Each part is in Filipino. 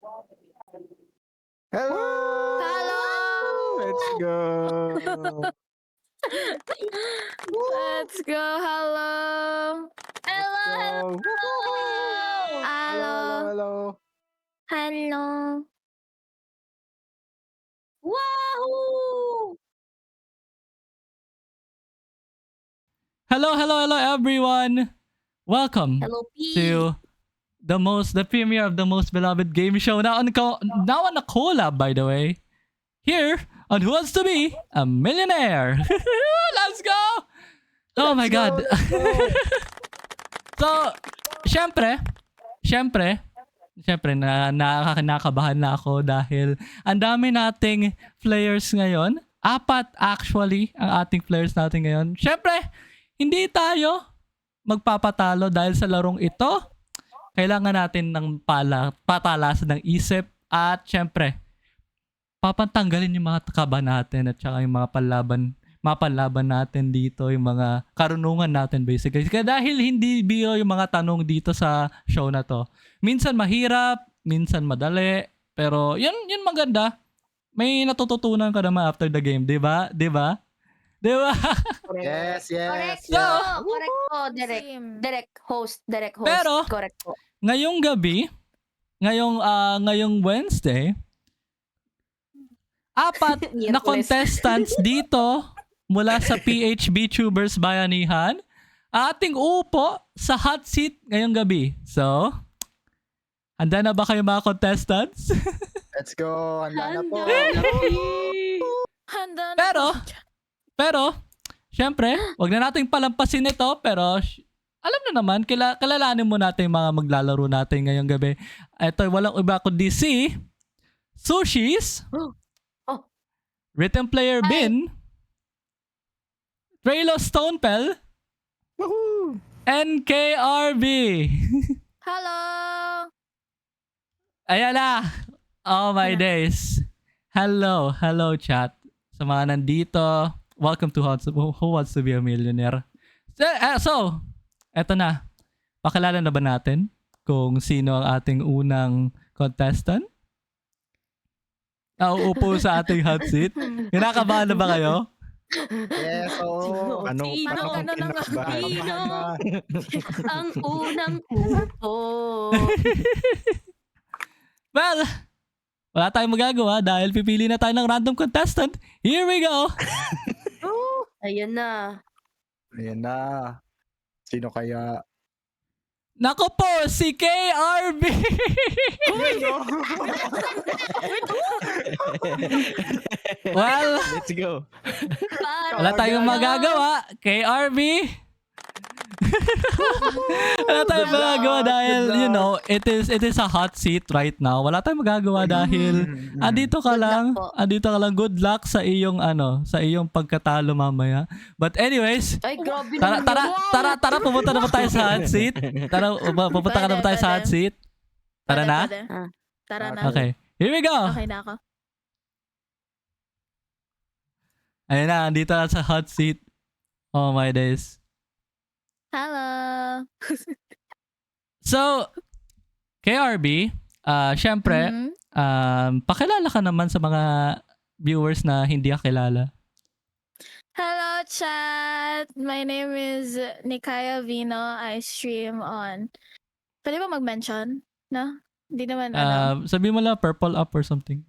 Hello! Hello! Let's go! Let's go. Hello. Let's Hello. go! Woohoo! Hello, hello. Hello. Wahoo! Hello everyone. Welcome Hello, P. to the premiere of the most beloved game show now on a collab, by the way. Here on Who Wants to Be a Millionaire. Let's go! Oh my god. Let's go! So, syempre nakakabahan na ako dahil ang dami nating players ngayon. 4 actually ang ating players natin ngayon. Syempre, hindi tayo magpapatalo dahil sa larong ito. Kailangan natin ng patalasan ng isip at syempre, papantanggalin yung mga kaba natin at saka yung mga panlaban natin dito, yung mga karunungan natin basically. Kaya dahil hindi biro yung mga tanong dito sa show na to. Minsan mahirap, minsan madali, pero yun maganda. May natututunan ka naman after the game, di ba? Di ba? Di ba? Yes, yes. Correct So, po. Correct po, Direct. Same. Direct host. Pero- Correct po. Ngayong gabi, ngayong Wednesday, 4 na Miyerkules. contestants dito mula sa PHB Tubers Bayanihan ating upo sa hot seat ngayong gabi. So, handa na ba kayo mga contestants? Let's go. Handa na po. Handa na. Pero, syempre, wag na nating palampasin ito, pero alam na naman, kilalanin mo natin yung mga maglalaro natin ngayong gabi. Ito, walang iba kundi si Sushis, Oh. Written Player Hi. Bin, Traylo Stonepel, Woohoo! and KRB. Hello. Ayan na. Oh my days. Hello chat. Sa mga nandito, welcome to Who Wants to Be a Millionaire. So, eto na. Pakilala na ba natin kung sino ang ating unang contestant? Nauupo sa ating hot seat. Kinakabahan na ba kayo? Yes, oo. Ano, Sino? paano Ano na nga? kinakabahan? Sino? Kabahan. Ang unang upo. Well, wala tayong magagawa dahil pipili na tayo ng random contestant. Here we go! Ayan na. Ayan na. Sino kaya? Nako po, si KRB! Well, Let's go. wala tayong magagawa. KRB! Wala tayong magagawa dahil, you know, it is a hot seat right now. Wala tayong magagawa dahil andito ka Good lang. luck po. Andito ka lang. Good luck sa iyong pagkatalo mamaya. But anyways, Ay, grabe tara, pumunta na ba tayo sa hot seat? Tara, pupunta ka na ba tayo sa hot seat? Tara na? Pwede. Ah. Tara na. Okay. Here we go! Okay na ako. Ayun na, andito na sa hot seat. Oh my days. Hello. So, KRB, syempre, Mhm. pakilala ka naman sa mga viewers na hindi ka kilala. Hello, chat. My name is Nikaya Vino. I stream on... Pwede ba mag-mention? No? Hindi naman, Sabi mo lang purple up or something.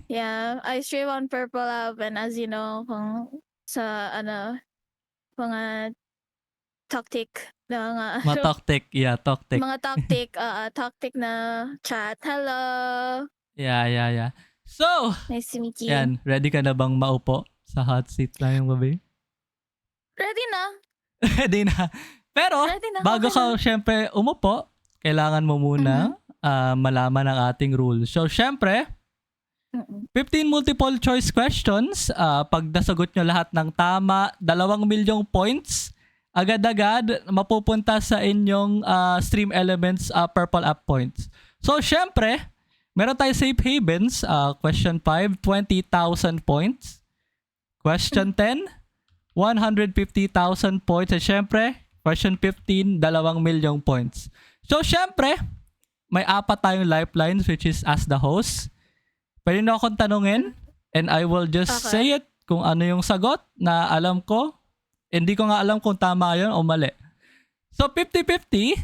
Yeah, I stream on Purple App and as you know, kung sa, mga tactic na Mga tactic. Yeah, tactic. mga tactic na chat. Hello. Yeah. So, Nice to meet you. yan. Ready ka na bang maupo sa hot seat ngayong gabi? Ready na. Ready na. Pero, Ready na. bago okay ka na. syempre umupo, kailangan mo muna malaman ang ating rules. So, syempre, Mm-mm. 15 multiple choice questions. Pag nasagot nyo lahat ng tama, 2 milyong points. Agad-agad, mapupunta sa inyong stream elements purple app points. So, syempre, meron tayo safe havens. Question 5, 20,000 points. Question 10, 150,000 points. At syempre, question 15, 2 milyong points. So, syempre, may 4 tayong lifelines which is as the host. Pwede na akong tanungin and I will just Okay. say it kung ano yung sagot na alam ko. Hindi ko nga alam kung tama yun o mali. So 50-50,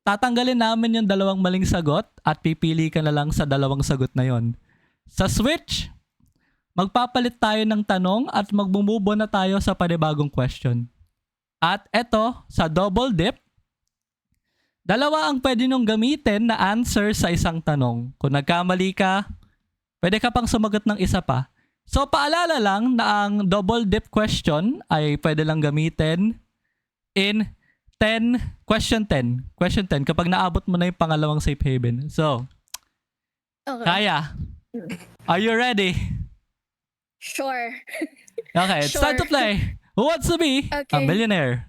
tatanggalin namin yung 2 maling sagot at pipili ka na lang sa 2 sagot na yon. Sa switch, magpapalit tayo ng tanong at magmumove on na tayo sa panibagong question. At eto, sa double dip, 2 ang pwede nung gamitin na answer sa isang tanong. Kung nagkamali ka, pwede ka pang sumagot ng isa pa. So paalala lang na ang double dip question ay pwede lang gamitin in question 10 kapag naabot mo na yung pangalawang safe haven. So, Okay. Kaya, are you ready? Sure. Okay, it's time to Sure. play. Who wants to be a Okay. millionaire?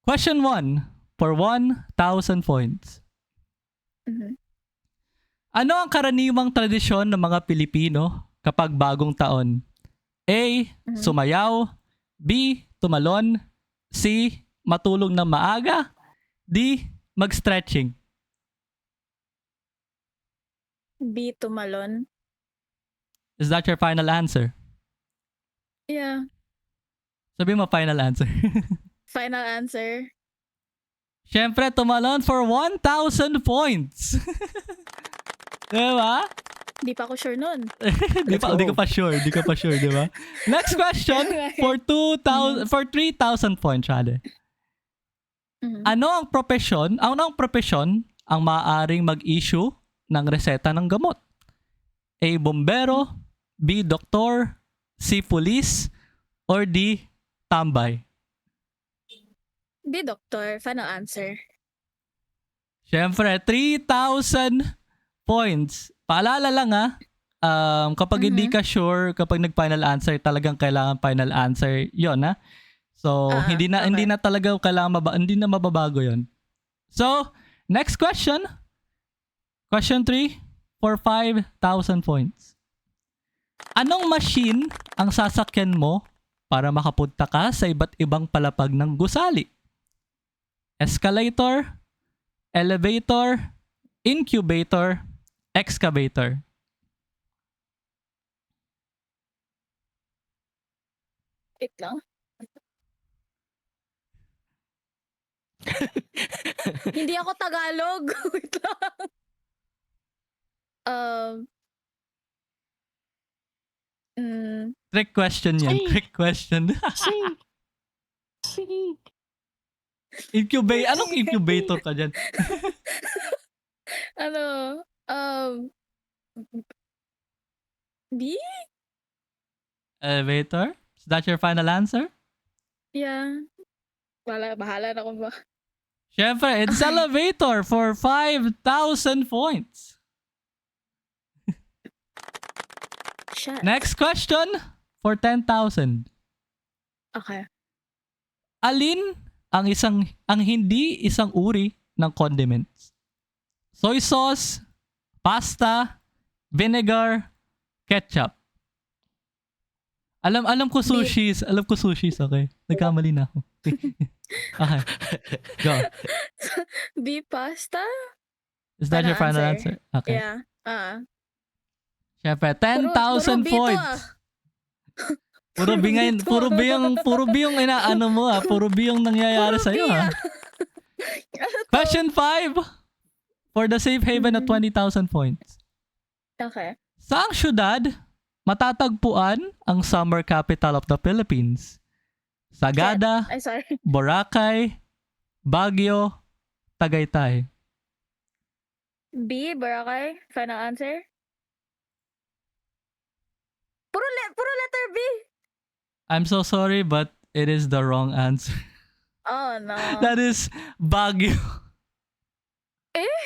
Question 1 for 1,000 points. Mhm. Ano ang karaniwang tradisyon ng mga Pilipino kapag bagong taon? A. Sumayaw. B. Tumalon. C. Matulog ng maaga. D. Mag-stretching. B, tumalon. Is that your final answer? Yeah. Sabi mo final answer. Final answer. Siyempre, tumalon for 1,000 points. Diba? Di pa ako sure nun. Di ka pa sure, di ba? Next question for 3,000 points, rather. Mhm. Ano ang profesyon ang maaaring mag-issue ng reseta ng gamot? A. Bombero, B. Doktor, C. Police, or D. Tambay? B, doktor. Final answer. Siyempre, 3,000 points. Paalala lang kapag hindi ka sure, kapag nag-final answer, talagang kailangan final answer yon ha. So, hindi na talaga kailangan hindi na mababago yon. So, next question. Question 3 for 5,000 points. Anong machine ang sasakyan mo para makapunta ka sa iba't ibang palapag ng gusali? Escalator, elevator, incubator, excavator. Wait lang. Hindi ako Tagalog. Wait lang. Trick question yan. Ay. Trick question. Anong incubator ka dyan? Ano? B? Elevator? Is that your final answer? Yeah. Bahala na kung ba. Siyempre, it's elevator for 5,000 points. Shit. Next question for 10,000. Okay. Alin ang hindi isang uri ng condiments? Soy sauce, pasta, vinegar, ketchup. Alam ko sushi. Okay. Nagkamali na ako. Okay. Go. B, pasta? Is that your final Final answer? Okay. Yeah. Siyempre, Puro 10,000 B to, points. Puro B ngayon, puro B yung inaano mo puro B yung nangyayari sa iyo Question 5 for the safe haven at 20,000 points. Okay. Saang syudad matatagpuan ang summer capital of the Philippines? Sagada, Ay, sorry. Boracay, Baguio, Tagaytay. B, Boracay. Final answer. Puro letter B. I'm so sorry but it is the wrong answer. Oh, no. That is Baguio.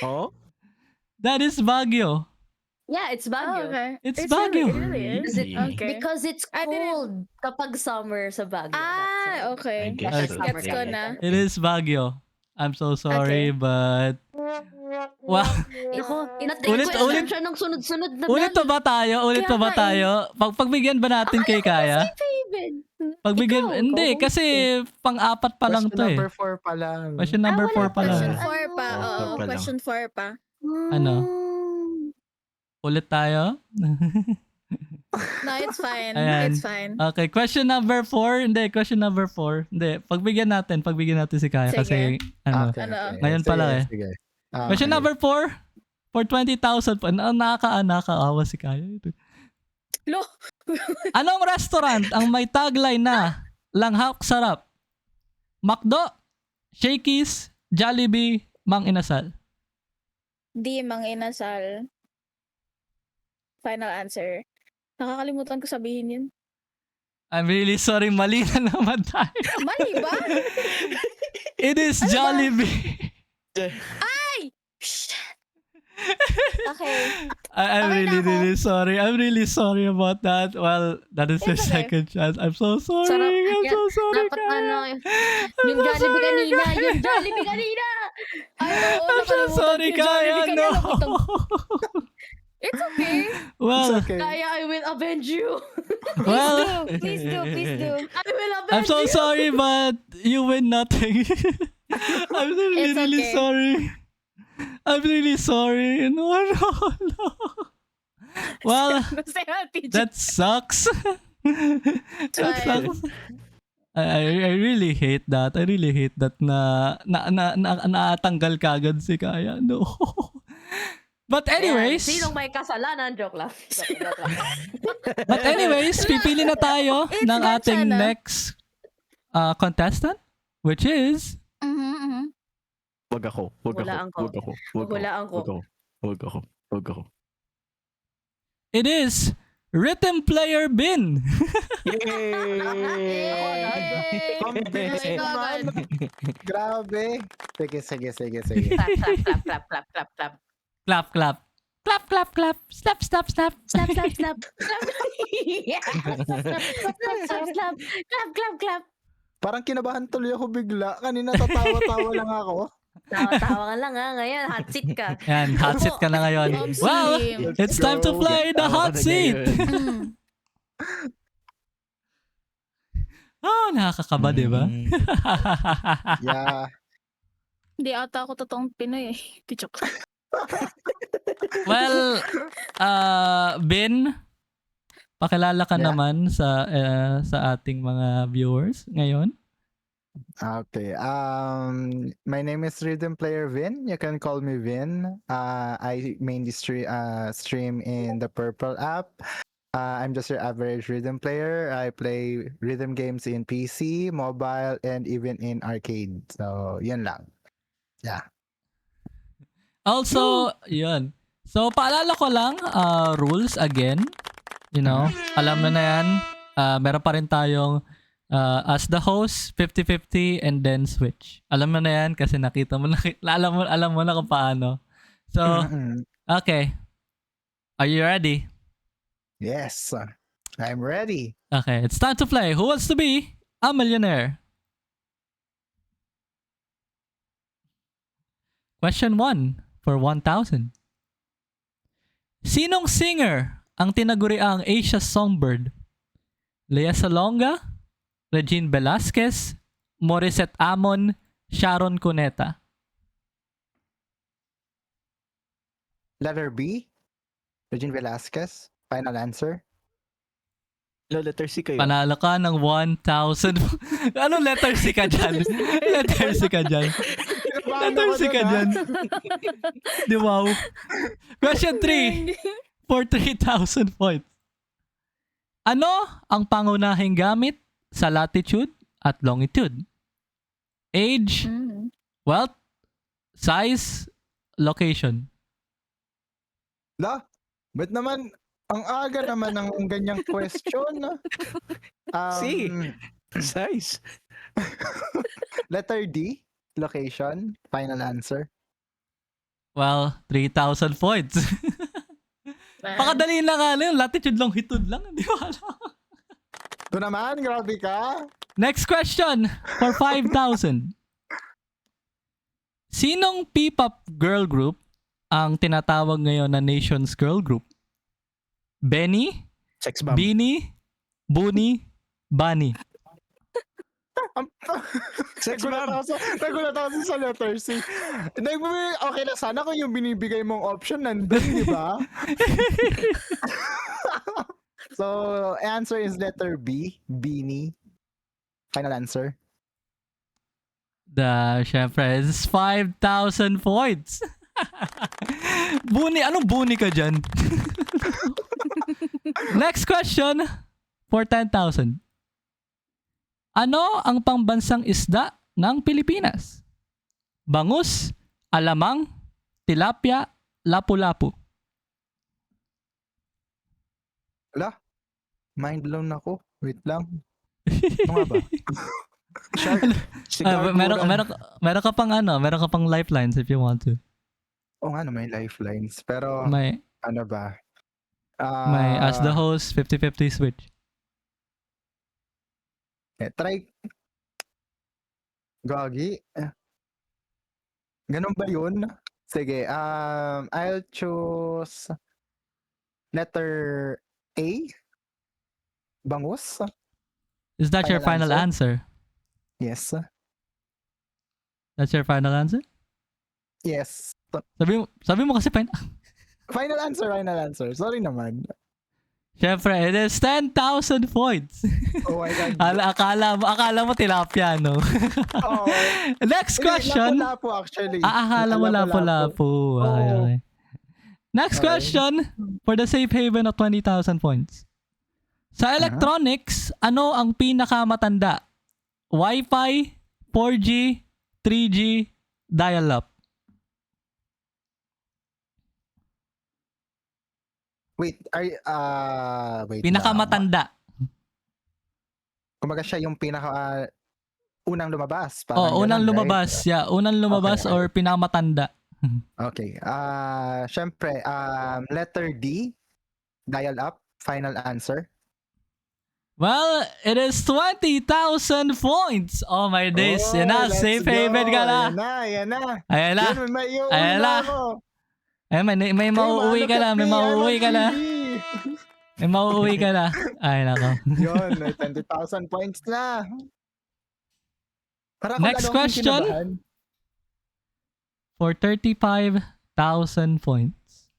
Oh? That is Baguio. Yeah, it's Oh, Baguio. okay. It's Baguio. It really is. Okay. Because it's I didn't- cold kapag summer sa Baguio. that's why. Okay. I guess so. Gets ko na. It is Baguio. I'm so sorry but wow. Ako, Ulit- ulit siya ng sunod-sunod na Ulit pa ba tayo? Kaya nga eh. Pagbigyan ba natin kay Kaya? Favorite. Pagbigyan, Ikaw, hindi, ikaw kasi pang-apat pa lang Question to eh. number 4 pa lang. Question number wala 4 pa lang. Question Ano? 4 pa. Oh, Oo, pa lang. question 4 pa. Ano? Ulit tayo? No, it's fine. Ayan. It's fine. Okay, question number 4. Hindi, question number 4. Hindi, pagbigyan natin si Kaya Sige. kasi, ano. Okay, Ano? okay. Ngayon pa Sige, lang eh. Sige. Question Okay. number 4. For 20,000 pa. Nakakaawa si Kaya. Lo! Anong restaurant ang may tagline na langhap sarap? McDo, Shakey's, Jollibee, Mang Inasal. Di Mang Inasal. Final answer. Nakakalimutan ko sabihin yun. I'm really sorry, mali na naman tayo. Mali ba? It is Ano ba? Jollibee. Shh. Okay. I'm Okay na really ako. sorry. I'm really sorry about that. Well, that is your It's okay. second chance. I'm so sorry. Sarap. I'm so sorry. Dapat Kaya. ano, I'm yung so Jollibee sorry, kanina, Kaya. yung Jollibee kanina. Ay, oo, I'm so nakalimutan sorry, ko yung Kaya. Jollibee No. kanina. It's okay. It's Well, okay. Kaya, I will avenge you. well, Please do. Please do. I will avenge I'm so you. sorry, but you win nothing. I'm really, It's really okay. sorry. I'm really sorry. No. Well, Basta yung teacher. that sucks. That Fine. sucks. I really hate that. I really hate that na naatanggal kagad si Kaya. No. But anyways, Ayan, sinong may kasalanan? Joke lang. Joke lang. but anyways, pipili na tayo It's ng that ating sana. next contestant, which is Wag ako. Wag Hulaan ako. ko. Wag ako. Wag Hulaan ko. ako. Wag ako. Wag ako. it is Rhythm Player Bin. Yay! Ang bilis Yay! naman. Grabe. Sige. Clap, clap, clap, clap, clap, clap, clap. Clap, clap. Clap, clap, clap. Slap, slap, slap. Slap, slap, slap. Yeah. Slap, slap, slap. Clap, clap, clap. Parang kinabahan tuloy ako bigla. Kanina tatawa-tawa lang ako. Tawa-tawa ka lang ha. Ngayon, hot seat ka. Yan, hot seat ka na ngayon. Omsim. Well, Let's it's time to go. play the hot seat. Oh, nakakakaba, di ba? Yeah. Hindi ata ako totoong Pinoy eh. Joke. Well, Ben, pakilala ka Yeah. naman sa ating mga viewers ngayon. Okay. My name is Rhythm Player Vin. You can call me Vin. I mainly stream in the Purple app. I'm just your average rhythm player. I play rhythm games in PC, mobile, and even in arcade. So, yun lang. Yeah. Also, yun. So, paalala ko lang, rules again. You know, alam na yan. Meron pa rin tayong as the host, 50-50, and then switch. Alam mo na yan kasi nakita mo na, alam mo na kung paano. So, okay. Are you ready? Yes. I'm ready. Okay, it's time to play. Who wants to be a millionaire? Question 1 for 1,000. Sinong singer ang tinaguriang Asia Songbird? Lea Salonga, Regine Velasquez, Morissette Amon, Sharon Cuneta. Letter B. Regine Velasquez. Final answer. Letter C kayo. Panalo ka ng 1,000. Anong letter C ka dyan? Letter C ka dyan. Letter C ka dyan. Di wow. Question 3 for 3,000 points. Ano ang pangunahing gamit sa latitude at longitude? Age, wealth, size, location. La, ba't naman, ang aga naman ng ganyang question. C. Size. Letter D, location. Final answer. Well, 3,000 points. Pakadali lang nga lang. Latitude, longitude lang. Di ba alam? Ito naman, grabe ka. Next question for 5,000. Sinong P-pop girl group ang tinatawag ngayon na Nation's Girl Group? Benny, Sex bomb. Beanie, Booney, Bunny. Sex Nagulat bomb. ako nagulat ako sa letter C. Okay na sana kung yung binibigay mong option nandun, di ba? So, answer is letter B. Beanie. Final answer. Syempre, it's 5,000 points. Buni, anong buni ka dyan? Next question for 10,000. Ano ang pambansang isda ng Pilipinas? Bangus, alamang, tilapia, lapu-lapu. Wala. Mind blown ako. Wait lang. Ano nga ba? Shark. Cigar Meron ka pang meron ka pang lifelines if you want to. Oo nga, may lifelines. Pero, May ano ba? as the host 50-50 switch. Try. Gagi. Ganun ba yun? Sige, I'll choose letter A. Bangus? Is that your Final final answer? Yes. That's your final answer? Yes. Sabi mo kasi Final answer. Sorry naman. Syempre, it is 10,000 points. Oh my God. Akala mo tilapia, no? Oh. Next question. Lapu-lapu actually. Akala mo lapu-lapu. Okay, Oo. okay. Next Okay. question for the safe haven of 20,000 points. Sa electronics, ano ang pinakamatanda? Wi-Fi, 4G, 3G, dial-up. Wait, wait. Pinakamatanda. Kumaga siya yung unang lumabas. Parang Unang ganun, lumabas. right? Yeah, unang lumabas Okay. or pinakamatanda. Okay. Syempre, letter D, dial up, final answer. Well, it is 20,000 points. Oh my days. Yan na, let's safe go. haven ka na. Yan na. Ayan na. Yan, may iuwi Ayan na. na ako. Ay, may mauuwi ka na. May mauuwi ka na. May mauuwi ka na. Ay, nako. Yun, may 20,000 points na. Para Next question. For 35,000 points.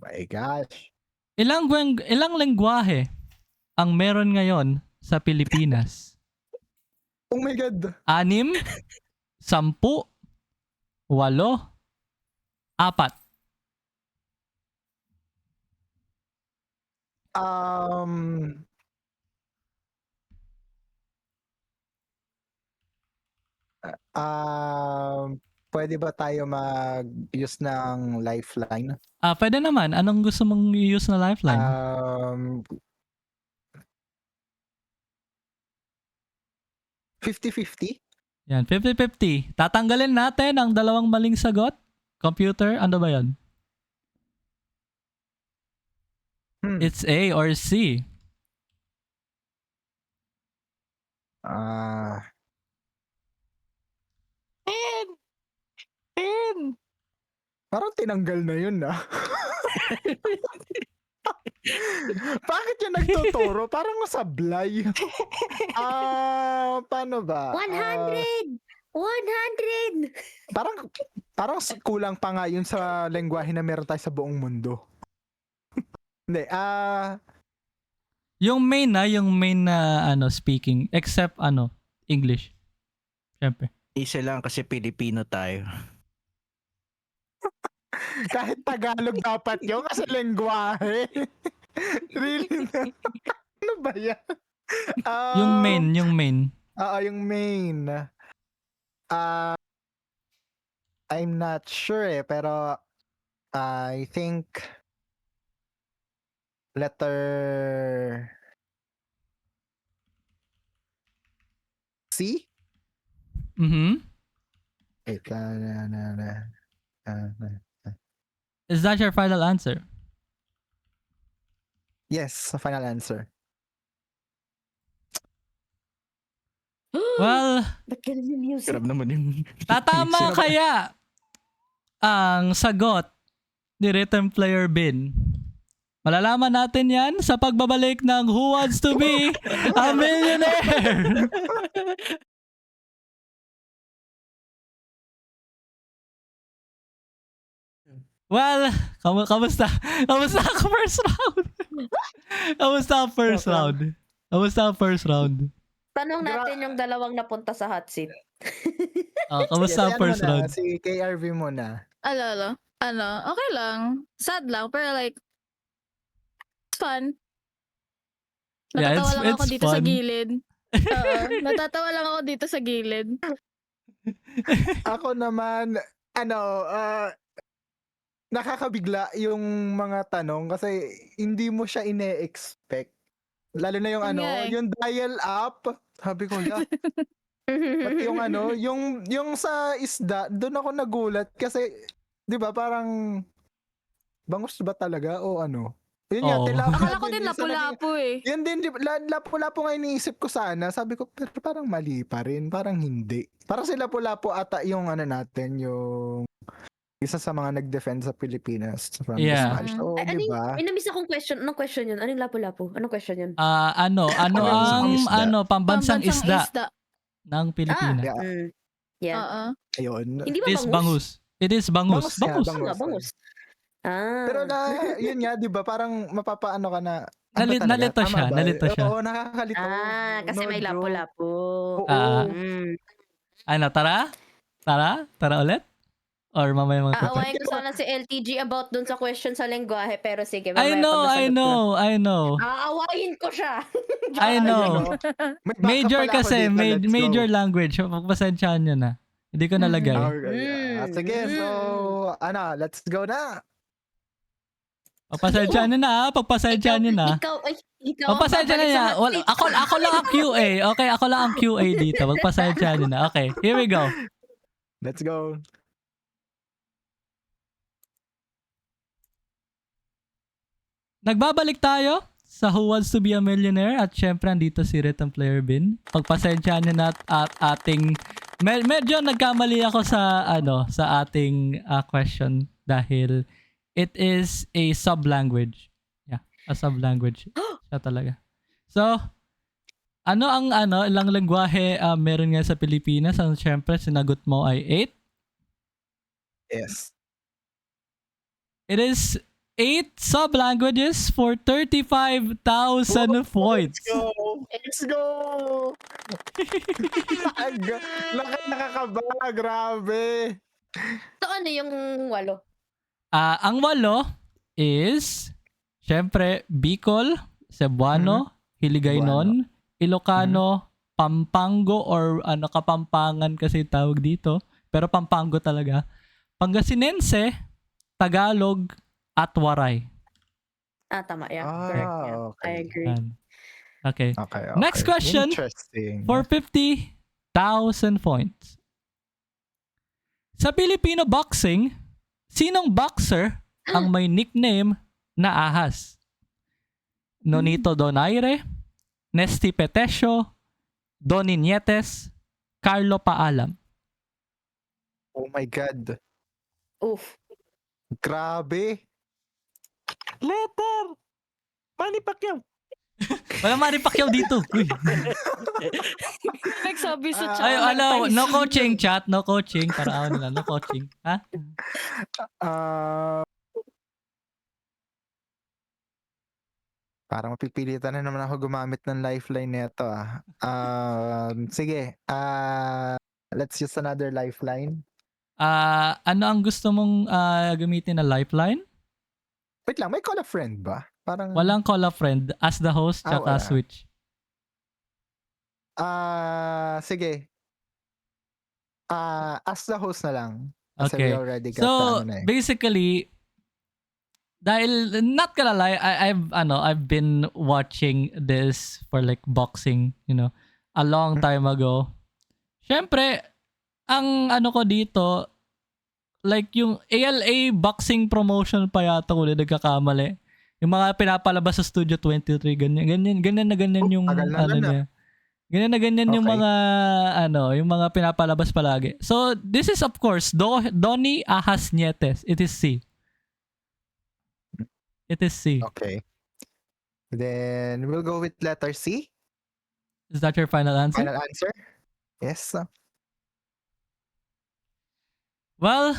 My gosh. Ilang lengguwahe ang meron ngayon sa Pilipinas? Oh my God. 6, 10, 8, 4. Pwede ba tayo mag-use ng lifeline? Pwede naman. Anong gusto mong i-use na lifeline? 50-50? Yan, 50-50. Tatanggalin natin ang dalawang maling sagot. Computer, ano ba yan? It's A or C. Parang tinanggal na yun, ah. Bakit yung nagtuturo? Parang masablay. Paano ba? 100! 100! Parang kulang pa nga yun sa lengguwahe na meron tayo sa buong mundo. Hindi, Yung main na speaking except English. Syempre. Isa lang kasi Pilipino tayo. kahit Tagalog dapat yun kasi lengguwahe. Really? Ano ba yan? Yung main. Oo, yung main. I'm not sure pero I think letter C? Mhm. Wait, Is that your final answer? yes, final answer. Well, Ba't ganun yung music? Sarap naman yung... tatama kaya ang sagot ni Rhythm Player Bin? Malalaman natin yan sa pagbabalik ng Who Wants to Be a Millionaire? Well, kamusta? Kamusta ang first round? Kamusta ang first Okay. round? Kamusta ang first round? Tanong natin yung dalawang napunta sa hot seat. Kamusta ang Sige, first ano muna, round? si KRV muna. Ano, okay lang. Sad lang, pero like, it's fun. Yeah, Natatawa lang ako it's dito sa fun. gilid. Oo, natatawa lang ako dito sa gilid. Ako naman, nakakabigla yung mga tanong kasi hindi mo siya ine-expect. Lalo na yung Yun nga eh. yung dial up. Sabi ko, yeah. Pati yung yung sa isda, doon ako nagulat kasi, di ba, parang bangus ba talaga o ano? Yun nga, Oo. Akala ko din yun, isa naging- lapu-lapu eh. Yun din, lapu-lapu nga iniisip ko sana. Sabi ko, pero parang mali pa rin. Parang hindi. Parang si lapu-lapu ata yung natin, yung isa sa mga nag-defend sa Pilipinas from Yeah. the Smash. So, Ano di yung, ba? may na-miss akong question. Anong question yun? Anong lapu-lapu? Anong question yun? Ano Pambansang ang isda. pambansang isda ng Pilipinas? Yeah. Yeah. Oo. Ayun. Hindi ba It is bangus? bangus. It is bangus. Bangus nga, Bangus. Oo nga, bangus. Ah. Pero yun nga, di ba? Parang mapapaano ka na. Ano ba talaga? Nalito Tama siya. ba? Nalito siya. Oo, nakakalito. Kasi No may joke. lapu-lapu. Oo. Mm. Tara? Tara ulit? Or mamaya mga Aawain ko sana si LTG about dun sa question sa lengguwahe, pero sige. I mamaya know, pag I nasagot ko na. know. Aawain ko siya. I know. May backup Major pala ako kasi, dito, let's go. major language. Pagpasensyahan nyo na. Hindi ko nalagay. Sige, so, let's go na. Pagpasensyahan nyo na, pagpasensyahan nyo na. Ikaw. Pagpasensyahan nyo na. Ako lang ang QA. Okay, ako lang ang QA dito. Pagpasensyahan nyo na. Okay, here we go. Let's go. Nagbabalik tayo sa Who Wants to be a Millionaire at syempre andito si Rhythm Player Bin. Pagpasensyahan nyo na at ating medyo nagkamali ako sa sa ating question dahil it is a sub-language. Yeah, a sub-language. Siya talaga. So, ang ilang lengguwahe meron nga sa Pilipinas? Ang syempre sinagot mo ay 8. Yes. It is 8 sub-languages for 35,000 points. Let's go! Nakakaba, grabe. So ano yung 8? Ang 8 is, syempre, Bicol, Cebuano, Hiligaynon, Ilocano, Pampango, or Kapampangan kasi tawag dito. Pero Pampango talaga. Pangasinense, Tagalog, at Waray. Tama. Yeah. Correct. Yeah. Okay. I agree. Yan. Okay. Okay. Next question. Interesting. For 50,000 points. Sa Filipino boxing, sinong boxer ang may nickname na Ahas? Nonito Donaire, Nesty Petesio, Donnie Nietes, Carlo Paalam. Oh my God. Oof. Grabe. Letter! Manny Pacquiao! Wala Manny Pacquiao dito. Uy. Nagsabi sa chat. Ay, Tyson. no coaching chat, no coaching. Para nila, no coaching. Ha? Parang mapipilitan na naman ako gumamit ng lifeline nito sige. Let's use another lifeline. Ano ang gusto mong gamitin na lifeline? Wait lang, may call a friend ba? Parang Walang call a friend as the host tsaka wala. switch. Sige. As the host na lang. Kasi Okay. we already got So, na eh. basically, dahil not gonna lie, I've been watching this for like boxing, a long time ago. Syempre, ang ko dito, like yung ALA boxing promotion pa yata ko nagkakamali. Yung mga pinapalabas sa Studio 23, ganyan na ganyan yung tagal na nun niya. Ganyan na ganyan yung Okay. mga yung mga pinapalabas palagi. So, this is of course Donnie Ahas Nietes. It is C. It is C. Okay. Then we'll go with letter C. Is that your final answer? Final answer? Yes. Well,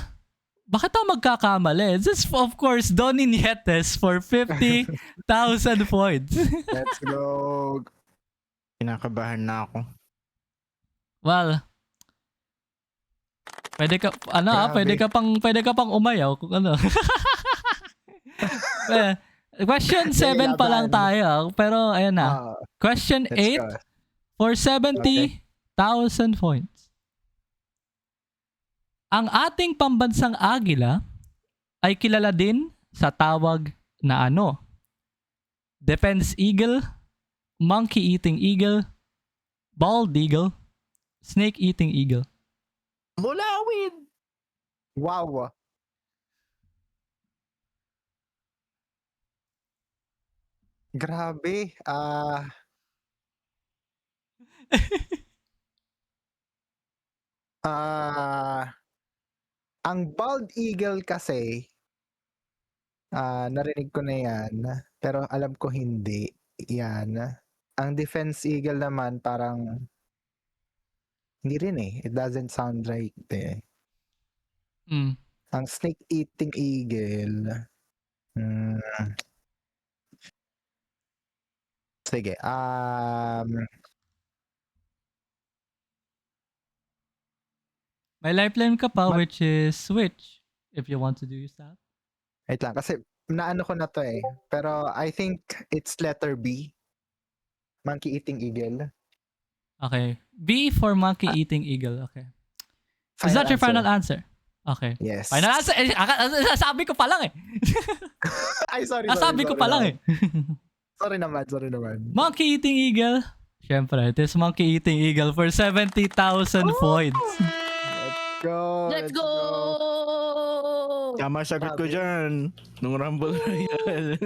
Bakit ako magkakamali? This is, of course, Donnie Nietes for 50,000 points. Let's go. Kinakabahan na ako. Well, pwede ka, Grabe. pwede ka pang umayaw kung ano. Eh, Question 7 pa lang laban. tayo. Pero, ayan na. Ah, Question let's 8 go. for 70,000 points. Ang ating pambansang agila ay kilala din sa tawag na ano? Defense eagle, monkey-eating eagle, bald eagle, snake-eating eagle. Mulawin! Wow. Grabe. Ang bald eagle kasi, narinig ko na yan, pero alam ko hindi. Yan. Ang defense eagle naman parang hindi rin eh. It doesn't sound right eh. Mm. Ang snake eating eagle. Sige. May lifeline ka pa, Mag- which is switch, if you want to do that. Wait lang. Kasi naano ko na to eh. Pero I think it's letter B. Monkey eating eagle. Okay. B for monkey-eating eagle. Okay. Is that your final answer? Okay. Yes. Final answer? Sabi ko pa lang eh. Ay, sorry. Nasabi ko pa lang eh. Sorry naman. Monkey-eating eagle. Siyempre, it is monkey-eating eagle for 70,000 points. Go. Let's go! Tama sagot ko dyan. Nung Rumble Royale.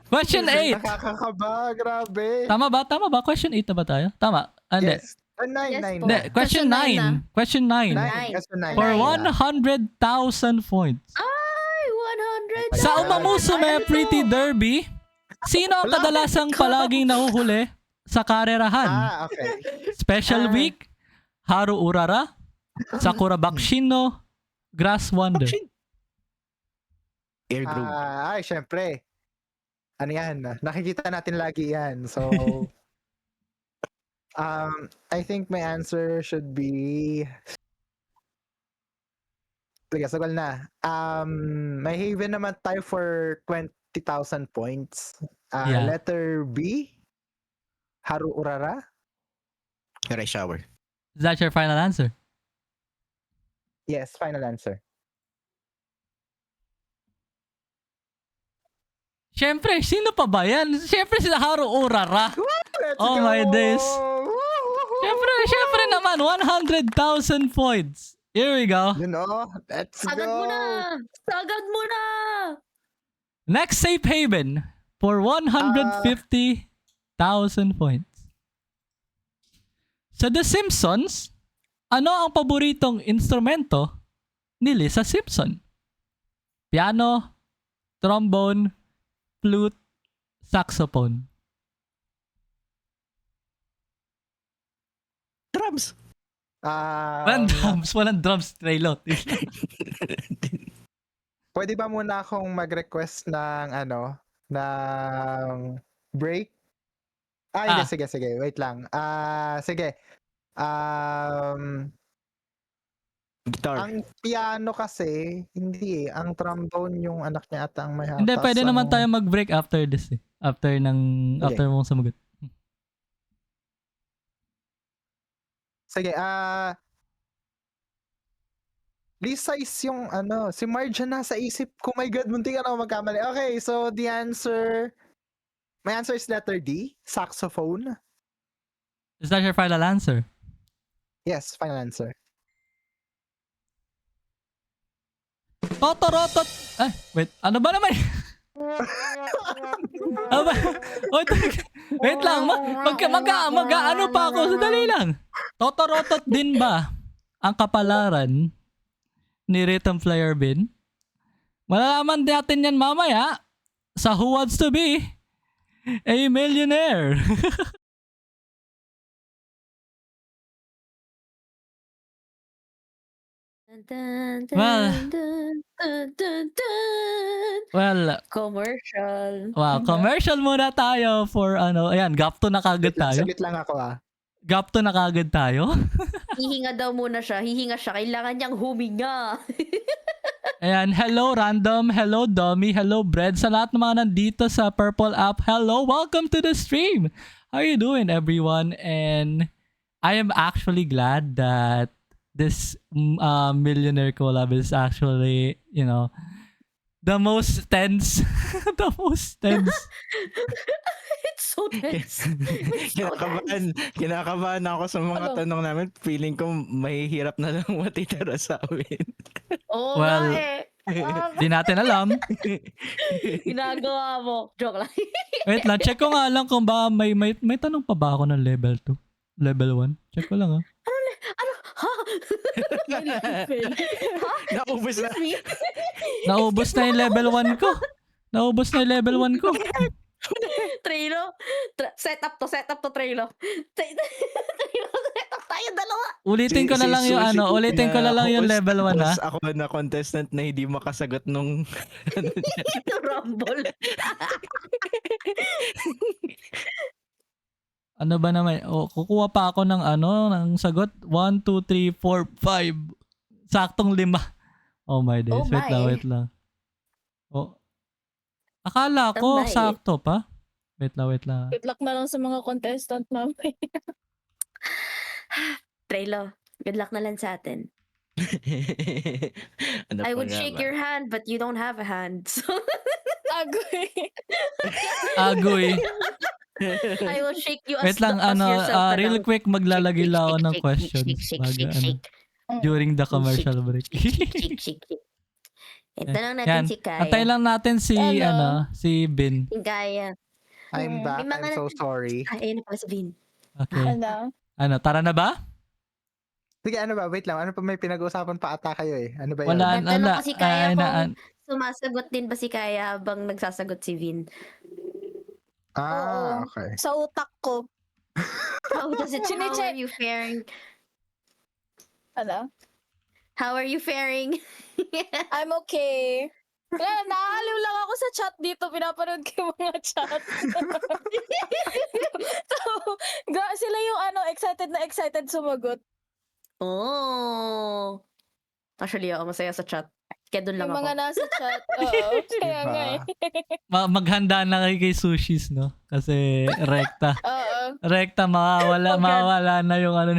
Question 8. Nakakakaba. Grabe. Tama ba? Question 8 na ba tayo? Tama. Hindi. Yes. Nine. Yes po. Hindi. Question Question nine 9. Question 9. Nine. Question nine. For Nine. 100,000 points. Ay, 100! Sa Umamusume Pretty Derby, sino ang kadalasang palaging nahuhuli sa karerahan? Okay. Special Week, Haru Urara, Sakura Bakshino, Grass Wonder. Air group. Ay, syempre. Ano yan? Nakikita natin lagi yan. So, I think my answer should be... Sige, sagal na. May haven naman tayo for 20,000 points. Yeah. Letter B, Haru Urara. Air shower. Is that your final answer? Yes, final answer. Siyempre, sino pa ba yan? Siyempre si Haru Urara. Let's Oh go! my days. Woo! Siyempre naman, 100,000 points. Here we go. You know, let's Sagad go! mo na! Sagad mo na! Next safe haven for 150,000 points. Sa The Simpsons, ano ang paboritong instrumento ni Lisa Simpson? Piano, trombone, flute, saxophone. Drums! Walang drums, Trailot. Pwede ba muna akong mag-request ng ng break? Hindi, sige. Wait lang. Sige. Guitar. Ang piano kasi, hindi eh. Ang trombone yung anak niya at ang may hatas. Hindi, pwede naman tayo mag-break after this eh. After mong sumagot. Sige, Lisa is yung si Marjan nasa isip ko. My God, muntik ka na ako magkamali. Okay, so my answer is letter D, saxophone. Is that your final answer? Yes, final answer. Totorotot! Wait, ano ba naman? Ano ba? Wait lang, ano pa ako? Sandali lang. Totorotot din ba ang kapalaran ni Rhythm Player Bin? Malalaman natin yan mamaya sa Who Wants to Be a Millionaire. Dun, dun, Well. dun, dun, dun, dun. Well, Commercial. wow, commercial muna tayo for ano. Ayan, gap to na kagad tayo. Saglit lang ako ah. Gap to na kagad tayo. Hihinga daw muna siya. Hihinga siya. Kailangan niyang huminga. Ayan, hello Random, hello Dummy, hello Bread. Sa lahat ng mga nandito sa Purple App, hello, welcome to the stream. How you doing everyone? And I am actually glad that this millionaire collab is actually, you know, the most tense. The most tense. It's so tense. It's so tense. Kinakabahan ako sa mga Ano? tanong namin. Feeling ko mahihirap na lang matitira sa amin. Oo Well, nga eh. Di natin alam. Ginagawa mo. Joke lang. Wait lang, check ko nga lang kung ba may tanong pa ba ako ng level 2, level 1. Check ko lang ah. Ano? Ha? Ha? Naubos na. Excuse me? Naubos na yung level 1 ko. Naubos na yung level 1 ko. Trailo? Set up to, Trailo. Trailo, set up tayo dalawa. Ulitin ko na lang yung Sushi ano, ulitin ko na lang yung host, level 1 ha. tapos ako na contestant na hindi makasagot nung Rumble. Ano ba naman? O, kukuha pa ako ng ano, ng sagot. 1, 2, 3, 4, 5. Saktong 5. Oh my days. Oh Wait lang, my. wait lang. Oh. Akala ko Oh my. sakto pa. Wait lang. Good luck na lang sa mga contestant namin. Trailo, good luck na lang sa atin. Ano I pa would nga shake ba? your hand, but you don't have a hand. So Agoy. Agoy. I will shake you as, Wait lang, as ano, yourself na real lang. quick, maglalagay lang ako ng Shake, questions. shake, Bago, shake, ano, shake. during the commercial break. Shake, shake. Ito lang natin Yan. si Kaya. Antay lang natin si, Hello. si Bin. Si Kaya. I'm back. May mga I'm so sorry. Ayun na pala si Vin. Okay. Ano? Ano, tara na ba? Sige, ano ba? Wait lang. Ano pa may pinag-uusapan pa ata kayo eh? Ano ba yun? Wala, Nagtanong ko si Kaya ay, kung sumasagot din ba si Kaya habang nagsasagot si Vin. Ah, Oo. okay. Sa utak ko. How are you faring? Ano? How are you faring? I'm okay. Wala, nakakaliw lang ako sa chat dito. Pinapanood ko yung mga chat. So, sila yung ano, excited sumagot. Oh. Actually, ako masaya sa chat. Kaya doon lang Yung mga ako. nasa chat. Oo. Kaya nga eh. maghanda na kayo kay sushis, no? Kasi rekta. Oo. Rekta, mawawala, Oh, God. mawawala na yung ano.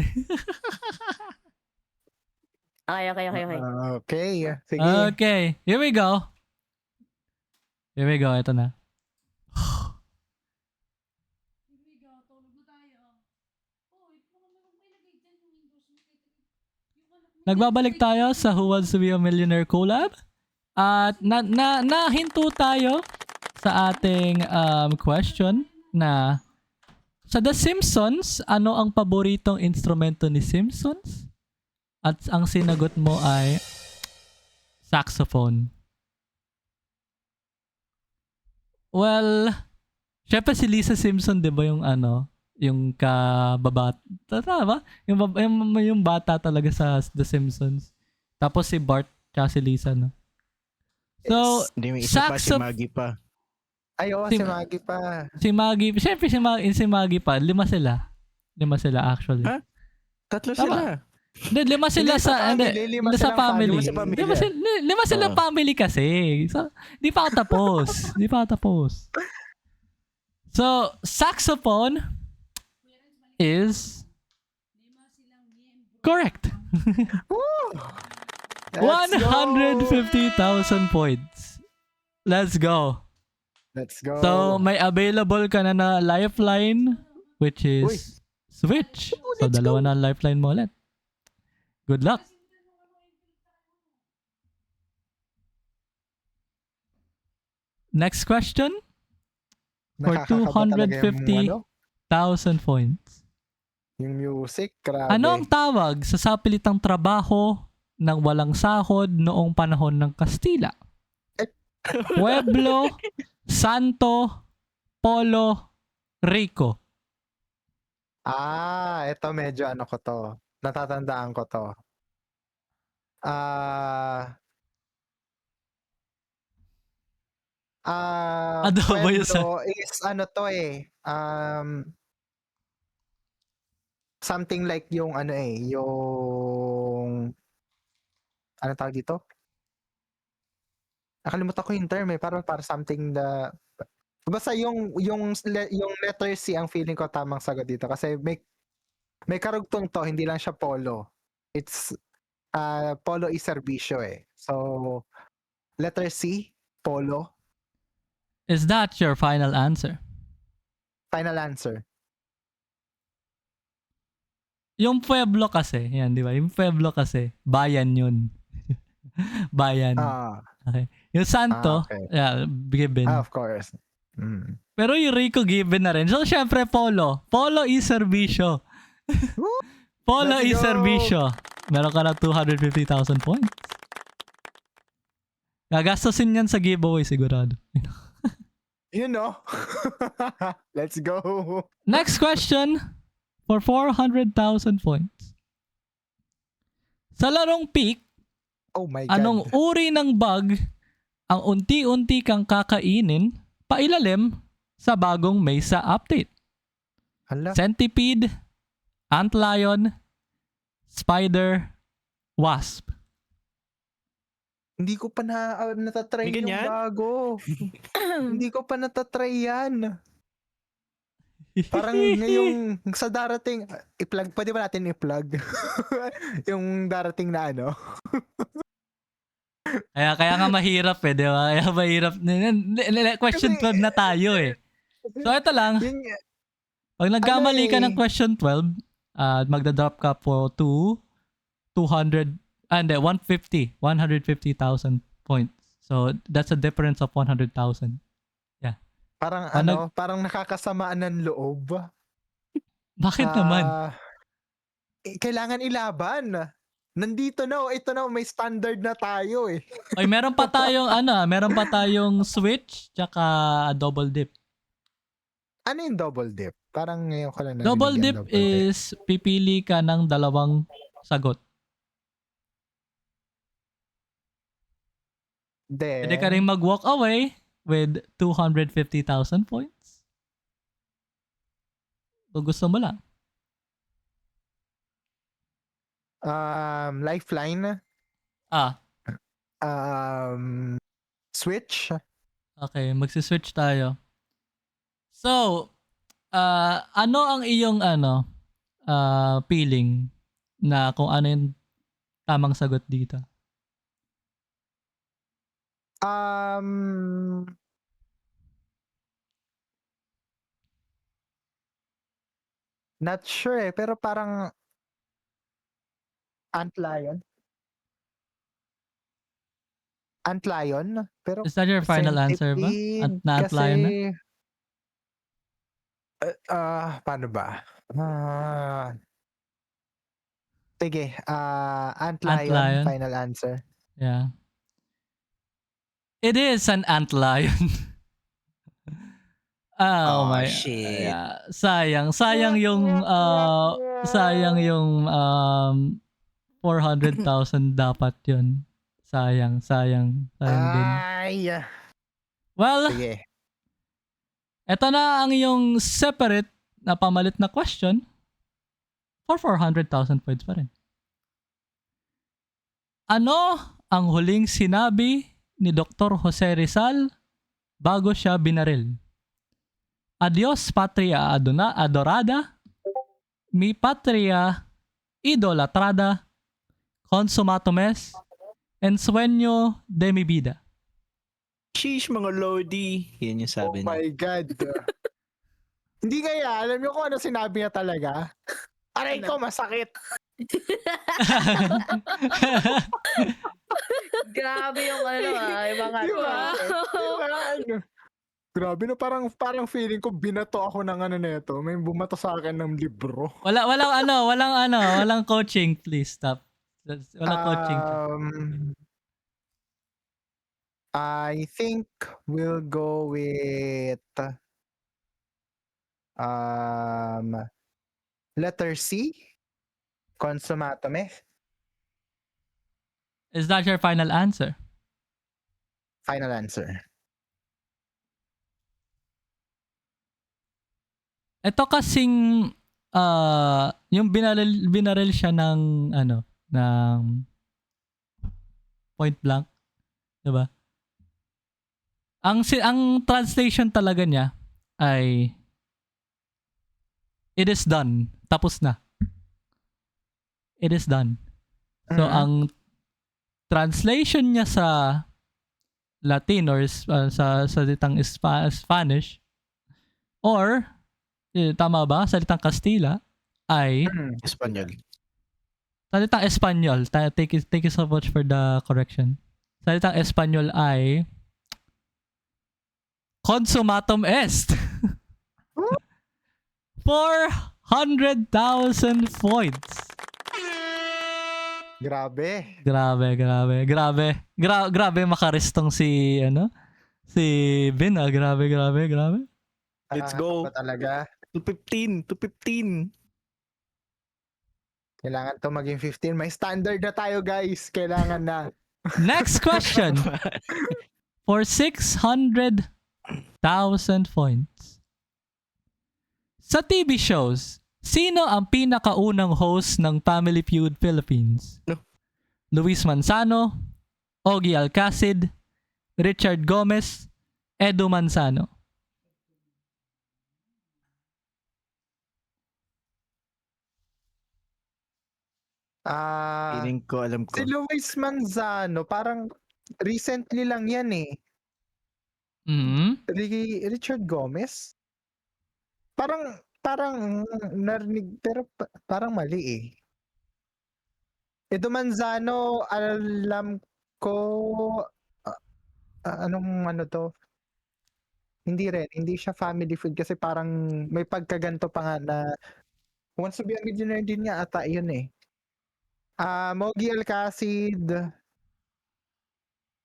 Okay. Okay. Sige. Okay, here we go. Ito na. Nagbabalik tayo sa Who Wants to be a Millionaire collab. At nahinto tayo sa ating question na sa The Simpsons, ano ang paboritong instrumento ni Simpsons? At ang sinagot mo ay saxophone. Well, syempre si Lisa Simpson, 'di ba, yung ano, yung kababata, ba? Yung bata talaga sa The Simpsons. Tapos si Bart tsaka si Lisa, no? So, Hindi, may isa pa si saxo- Maggie pa. Ay, oo, Si- si Maggie pa. si Maggie, syempre si Maggie pa, 5 sila. 5 sila actually. Ha? Tatlo Tama. sila. Hindi, 5 sila Hindi, sa sa, hindi, family, lima hindi sa silang family. family. Lima sa pamilya. 5 sila Oo. family kasi. So, di pa ako tapos. So, saxophone is correct. Let's go. 150,000 points. Let's go. Let's go. So, may available ka na na lifeline, which is Uy. Switch. Oh, So, let's dalawa na lifeline mo ulit. Good luck. Next question, for Nakakakaba talaga 250. yung, 1,000 points. yung music. Grabe. Ano ang tawag sa sapilitang trabaho ng walang sahod noong panahon ng Kastila? Pueblo, Santo, Polo, Rico. Ito medyo ano ko to. Natatandaan ko to. Ah, Adobo yung Pueblo is ano to eh. Something like yung ano eh, yung ano tawag dito? Nakalimutan ko yung term eh, para something na basta yung letter C ang feeling ko tamang sagot dito kasi may karugtong to, hindi lang siya polo. It's polo is serbisyo eh. So letter C, polo, Is that your final answer? final answer. Yung Pueblo kasi, yan, di ba? Yung Pueblo kasi, bayan yun. Bayan. Ah, Okay. Yung Santo, okay. yeah, given. Of course. Mm. Pero yung Rico given na rin. So, syempre, Polo. Polo is serbisyo. Woo! Polo Let's is go! serbisyo. Meron ka na 250,000 points. Gagastosin yan sa giveaway sigurado. You know. Let's go. Next question for 400,000 points. Sa larong Peak, Oh my God. anong uri ng bug ang unti-unti kang kakainin pailalim sa bagong Mesa update? Hala. Centipede, antlion, spider, wasp. Hindi ko pa natatry May yung ganyan? bago. Hindi ko pa natatry yan. Parang ngayong sa darating, i-plug, pwede ba natin i-plug? Yung darating na ano? Kaya nga mahirap eh, di ba? Kaya mahirap. Question 12 na tayo eh. So ito lang, Yun, pag nagkamali ka ng eh. question 12, magda-drop ka po to 200, hindi, 150,000 points. So that's a difference of 100,000. parang Ano- parang nakakasamaan ng loob. Bakit naman? Kailangan ilaban. Nandito na, ito na, may standard na tayo eh. Oy, meron pa tayong switch tsaka double dip. Ano yung double dip? Parang ngayon ko lang narinig Double yung dip is pipili ka ng dalawang sagot. Then, Pwede ka rin mag-walk away with 250,000 points. Kung gusto mo lang. lifeline, switch. Okay, magsiswitch tayo. So, ano ang iyong feeling na kung ano yung tamang sagot dito? Not sure eh, pero parang antlion. Antlion, pero Is that your final answer ba? centipede Na-antlion na? paano ba? Sige, antlion, Antlion? final answer. Yeah. It is an antlion. Oh, my shit. yeah. Sayang yung 400,000 dapat 'yun. Sayang din. Ay, Well, sige. eto na ang iyong separate na pamalit na question for 400,000 points pa rin. Ano ang huling sinabi ni Dr. Jose Rizal bago siya binaril? Adios patria adorada, mi patria idolatrada, consumatum est, en sueño de mi vida. Sheesh, mga lodi. Yan yung Oh sabi niya. my God. Hindi kaya, alam niyo kung ano sinabi niya talaga? Aray ko, masakit. Grabe yung yung mga Diba? Diba? Grabe na, parang feeling ko binato ako ng ano nito. May bumato sa akin ng libro. Walang coaching, please stop. Walang coaching. I think we'll go with letter C, consumatum est. Is that your final answer? Final answer. Ito kasing yung binaril siya ng ng point blank, 'di ba? Ang translation talaga niya ay it is done. Tapos na. It is done. So Mhm. ang translation niya sa Latin or sa salitang Spanish or tama ba? Salitang Kastila ay Espanyol. salitang Espanyol. Thank you so much for the correction. Salitang Espanyol ay Consumatum est. 400,000 points. Grabe. Grabe makarestong si si Vin. Grabe. Let's go. Ba talaga? 215. Kailangan to maging 15. May standard na tayo, guys. Kailangan na. Next question. For 600,000 points. Sa TV shows, sino ang pinakaunang host ng Family Feud Philippines? No. Luis Manzano, Ogie Alcacid, Richard Gomez, Edu Manzano. Feeling ko, alam ko. Si Luis Manzano, parang recently lang yan eh. Mhm. Richard Gomez? Parang narinig, pero parang mali eh. Edo Manzano, alam ko, anong to? Hindi rin, hindi siya family food kasi parang may pagkaganto pa nga na Once to be a Millionaire din nga ata yun eh. Mogi Alcacid,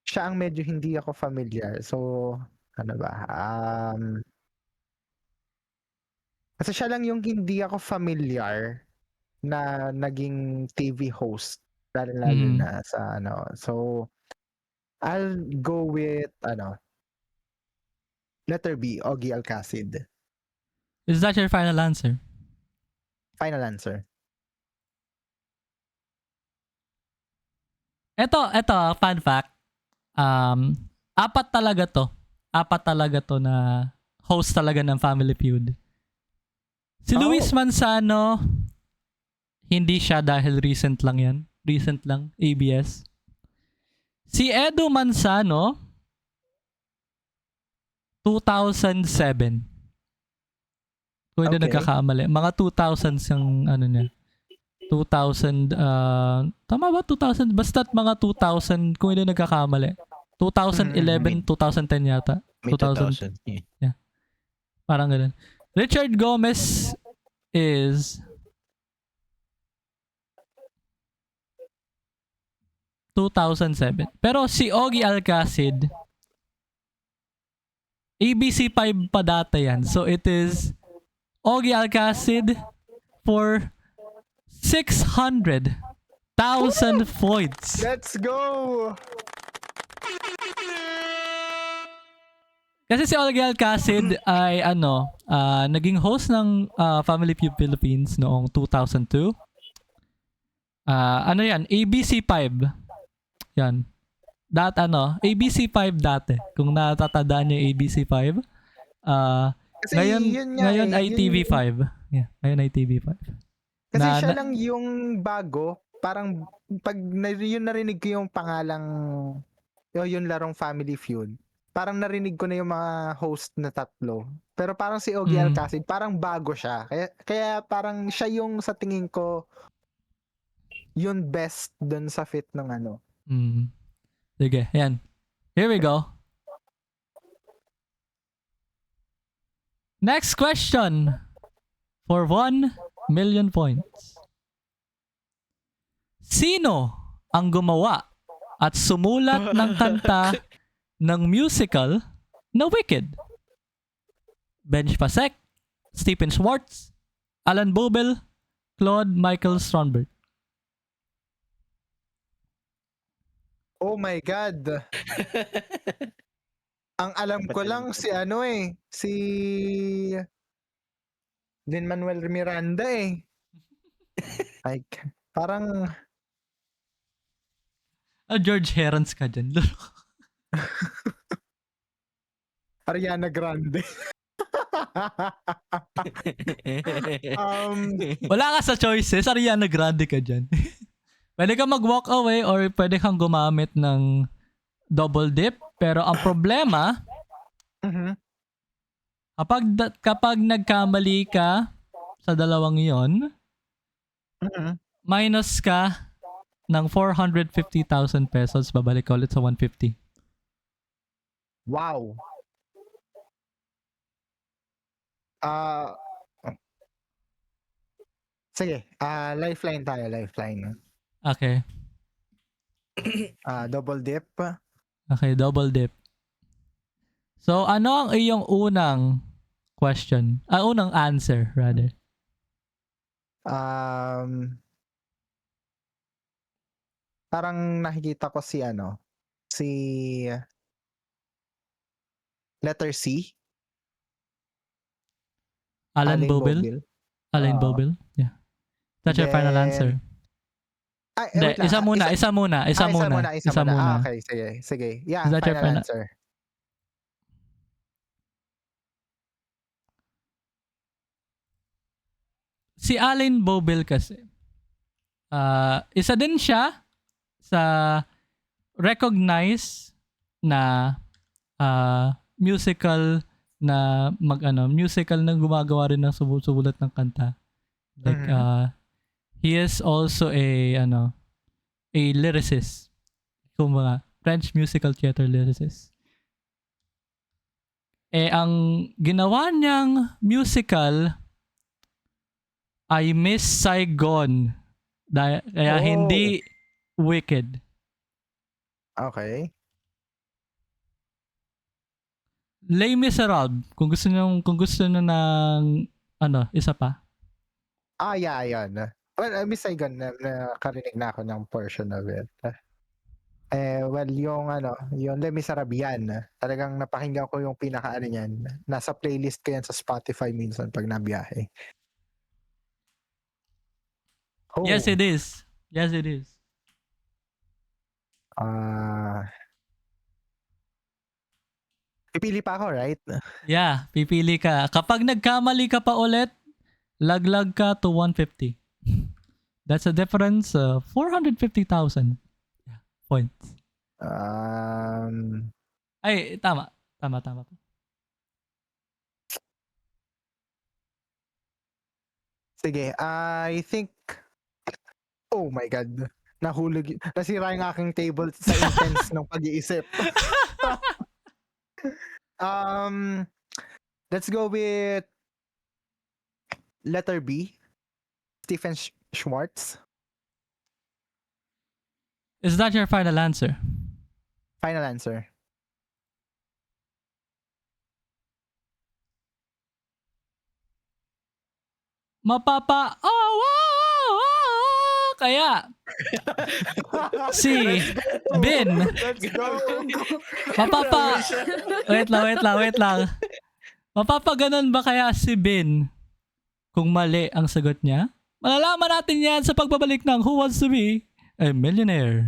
siya ang medyo hindi ako familiar. So, ano ba? Kasi siya lang yung hindi ako familiar na naging TV host. Lalo na sa So, I'll go with, letter B, Ogie Alcacid. Is that your final answer? Final answer. Ito, fun fact. Apat talaga to na host talaga ng Family Feud. Si Oh. Luis Manzano, hindi siya dahil recent lang yan. Recent lang, ABS. Si Edu Manzano, 2007. Kung hindi Okay. nagkakamali. Mga 2000s yung niya. 2000, tama ba 2000? Basta't mga 2000, kung hindi nagkakamali. 2011, 2010 yata. May 2000. Yeah. Parang ganun. Richard Gomez is 2007. Pero si Ogie Alcacid, ABC5 pa data yan. So it is Ogie Alcacid for 600,000 points. Let's go! Kasi si Ogie Alcacid ay naging host ng Family Feud Philippines noong 2002. Yan? ABC5. Yan. ABC5 dati. Kung natatandaan niyo yung ABC5. Kasi Ngayon, yun nga ngayon eh, ay yun- TV5. Yeah, ngayon ay TV5. Kasi Na- siya na- lang yung bago. Parang pag yun narinig ko yung pangalang yung larong Family Feud. Parang narinig ko na yung mga host na tatlo. Pero parang si Ogie Alcacid, parang bago siya. Kaya parang siya yung sa tingin ko yun best dun sa fit ng Sige, yan. Here we go. Next question for 1 million points. Sino ang gumawa at sumulat ng kanta ng musical na Wicked? Benj Pasek, Stephen Schwartz, Alan Bobel, Claude Michael Stromberg. Oh my God. Ang alam ko lang si ano eh, si Lin-Manuel Miranda eh. Like, parang George Herons ka dyan. Ariana Grande. Wala ka sa choices. Ariana Grande ka dyan. Pwede ka mag-walk away or pwede kang gumamit ng double dip. Pero ang problema, Mhm. kapag nagkamali ka sa dalawang yon, Mhm. minus ka ng 450,000 pesos, babalik ka ulit sa 150. Wow. Ah, sige, lifeline tayo, lifeline. Okay. Double dip. Okay, double dip. So, ano ang iyong unang question? Unang answer, rather. Parang nakikita ko si letter C. Alan Bobel? Alan Oo. Bobel? Yeah. That's your final Then, answer. Ay, Hindi, wait lang. isa muna. Isa muna. Okay, sige. Yeah, Is that your final final- answer. Si Alan Bobel kasi, isa din siya sa recognized na musical na musical na gumagawa rin ng sumusulat ng kanta. Like, Mhm. he is also a lyricist. Kumbaga, French musical theater lyricist. Ang ginawa niyang musical ay Miss Saigon. Kaya Oh. hindi Wicked. Okay. Les Miserables. Kung gusto niyo ng isa pa. Yeah, yun. Well, Miss Saigon, nakarinig na ako ng portion of it. Well, yung Les Miserables yan. Talagang napakinggan ko yung pinaka niyan. Nasa playlist ko yan sa Spotify minsan pag nabiyahe. Oh. Yes, it is. Yes, it is. Pipili pa ako, right? Yeah, pipili ka. Kapag nagkamali ka pa ulit, laglag ka to 150. That's a difference of 450,000 points. Ay, tama. Tama. Sige, I think, oh my God, nahulog, nasira yung aking table sa intense ng pag-iisip. Let's go with letter B, Stephen Schwartz. Is that your final answer? Final answer. Kaya si Ben Let's go. wait lang. Mapapaganon ba kaya si Ben kung mali ang sagot niya? Malalaman natin yan sa pagbabalik ng Who Wants to Be a Millionaire.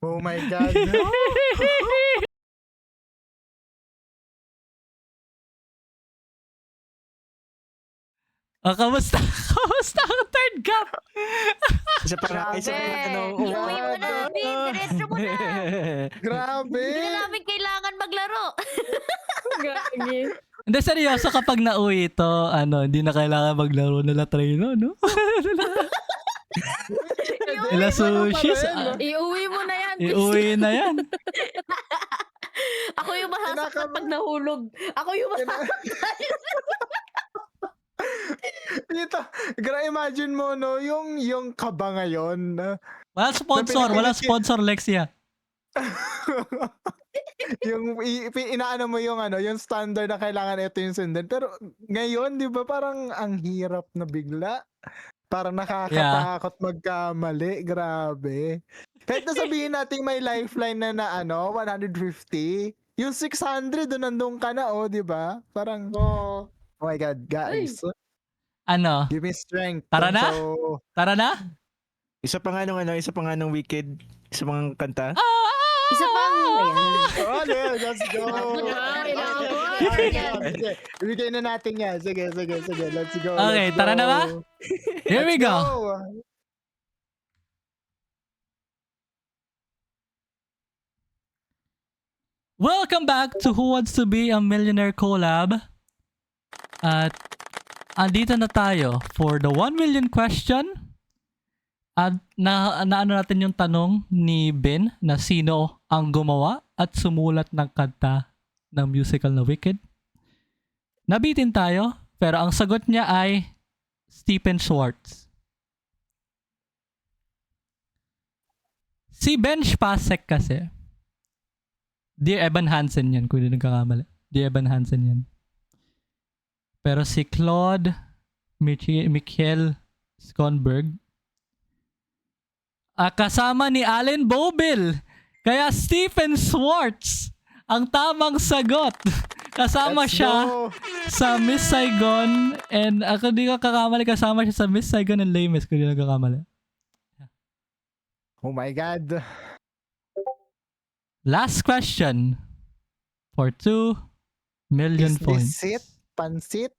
Oh my God. Kamusta? Kamusta ang third gap? Isa pa nga. Iuwi mo na, Vin. Diretso mo na. Grabe. Hindi na namin kailangan maglaro. Gagi. Hindi, seryoso kapag nauwi ito, hindi na kailangan maglaro nila Trino, no? Ila sushis. Iuwi mo na yan. Iuwi na yan. Ako yung masasaktan pag nahulog. Ako yung masasaktan. Dito, imagine mo, no, yung kaba ngayon. Walang sponsor Lexia. Yung inaano mo yung standard na kailangan ito yung sundin. Pero ngayon, 'di ba, parang ang hirap na bigla Parang nakakatakot magkamali. Grabe. Kahit nasabihin natin may lifeline na 150, yung 600 doon nandun ka na, di ba? Parang, Oo. oh my God, guys. Ano? Give me strength. Tara na? So, Tara na? Isa pa nga nung Wicked, isa pang kanta. Isa pang, ayan. let's go. Inabot. Sige, ibigay na natin yan. Sige. Let's go. Okay, let's tara na go. ba? Here we Let's go. Welcome back to Who Wants to Be a Millionaire Collab. At andito na tayo for the 1 million question. At naano natin yung tanong ni Ben na sino ang gumawa at sumulat ng kanta ng musical na Wicked. Nabitin tayo, pero ang sagot niya ay Stephen Schwartz. Si Ben Spasek kasi, Dear Evan Hansen yan, kung hindi nagkakamali. Dear Evan Hansen yan. Pero si Claude Michael Skonberg, kasama ni Allen Bobel. Kaya Stephen Schwartz ang tamang sagot. Kasama Let's siya go. sa Miss Saigon and ako di ko kakamali, kasama siya sa Miss Saigon and Les Mis, kung di nagkakamali. Oh my God. Last question for 2 million Is this points. it? Pansit?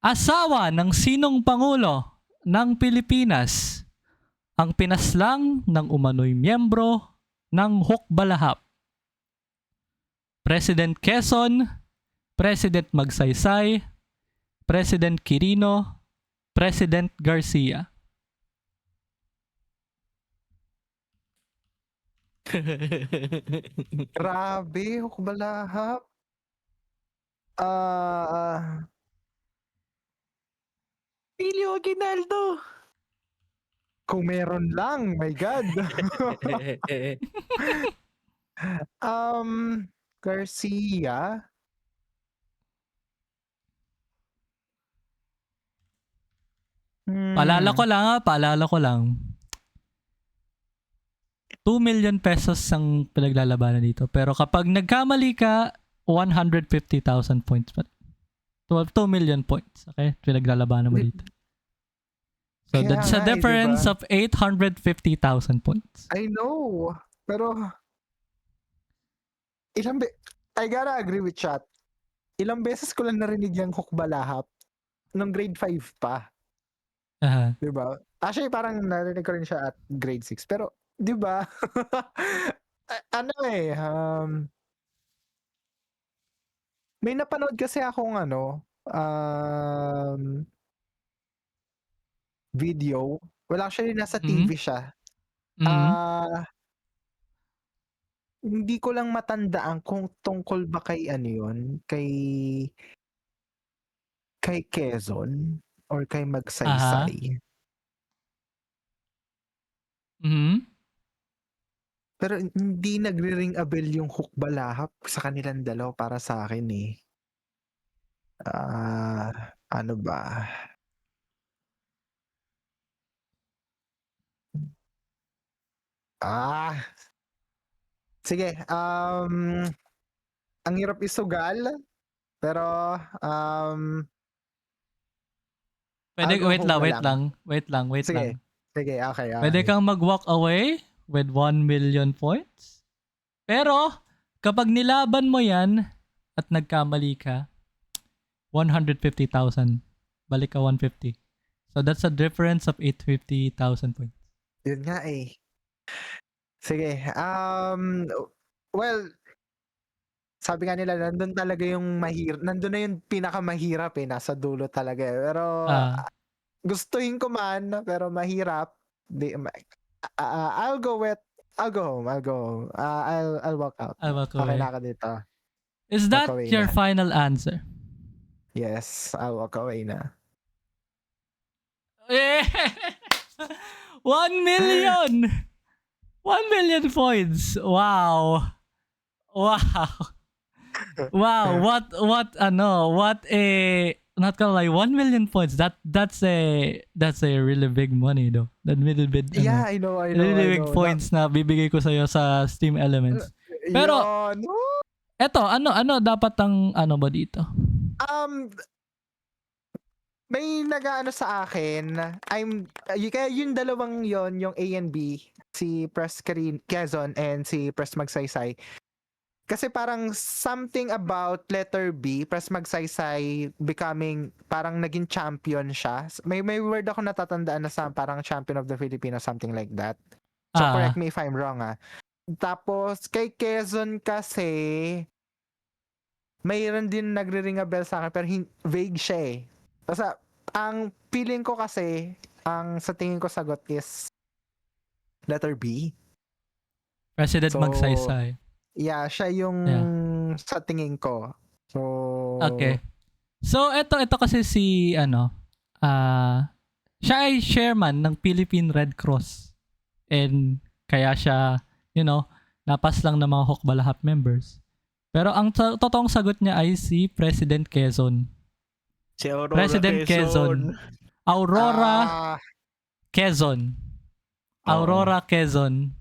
Asawa ng sinong pangulo ng Pilipinas ang pinaslang ng umano'y miyembro ng Hukbalahap? President Quezon, President Magsaysay, President Quirino, President Garcia. Grabe, hukbalahap. Pilio Aguinaldo. Kung meron lang, my God. Garcia. Paalala ko lang. 2 million pesos ang pinaglalabanan dito. Pero kapag nagkamali ka, 150,000 points pa. 2 million points. Okay? Pinaglalabanan mo dito. So Kaya that's a nga, difference diba? of 850,000 points. I know. Pero, I gotta agree with chat. Ilang beses ko lang narinig yung hukbalahap nung grade 5 pa. Aha. Diba? Actually, parang narinig ko rin siya at grade 6. Pero, diba? May napanood kasi akong video. Well, actually, nasa TV siya. Hindi ko lang matandaan kung tungkol ba kay yun, kay Quezon or kay Magsaysay. Pero hindi nagre-ring a bell yung hukbalahap sa kanilang dalaw para sa akin eh. Ano ba? Sige, ang hirap isugal, pero Pwede, I'll go home na wait lang. sige, okay. Pwede kang mag-walk away with 1 million points. Pero, kapag nilaban mo yan at nagkamali ka, 150,000. Balik ka 150. So, that's a difference of 850,000 points. Yun nga eh. Sige, well, sabi nga nila, nandun talaga yung nandun na yung pinakamahirap eh, nasa dulo talaga eh. Pero, gustuhin ko man, pero mahirap. I'll go home. I'll walk out. I'll walk Okay away. na ako dito. Is that away your na. final answer? Yes, I'll walk away na. 1 million! 1 million points. Wow. Wow. Wow, what a not gonna lie, 1 million points. That's a really big money though. That little bit. Yeah, I know. Really big points na bibigay ko sa'yo sa Steam Elements. Pero, Yun. eto, ano dapat ang ano ba dito? May nag-ano sa akin. Kaya yung dalawang yon, yung A and B, si Press Quezon and si Press Magsaysay. Kasi parang something about letter B, Press Magsaysay becoming, parang naging champion siya. May word ako natatandaan na sa parang champion of the Philippines, something like that. So correct me if I'm wrong Tapos kay Quezon kasi, mayroon din nagre-ring a bell sa akin pero vague siya eh. Basta, ang feeling ko kasi, ang sa tingin ko sagot is letter B. President So, Magsaysay. Yeah, siya yung sa tingin ko. So, Okay. So, ito kasi si, siya ay chairman ng Philippine Red Cross. And, kaya siya, napas lang ng mga Hokbalahap members. Pero ang totoong sagot niya ay si President Quezon. Si Aurora President Quezon. Aurora Quezon. Aurora Quezon.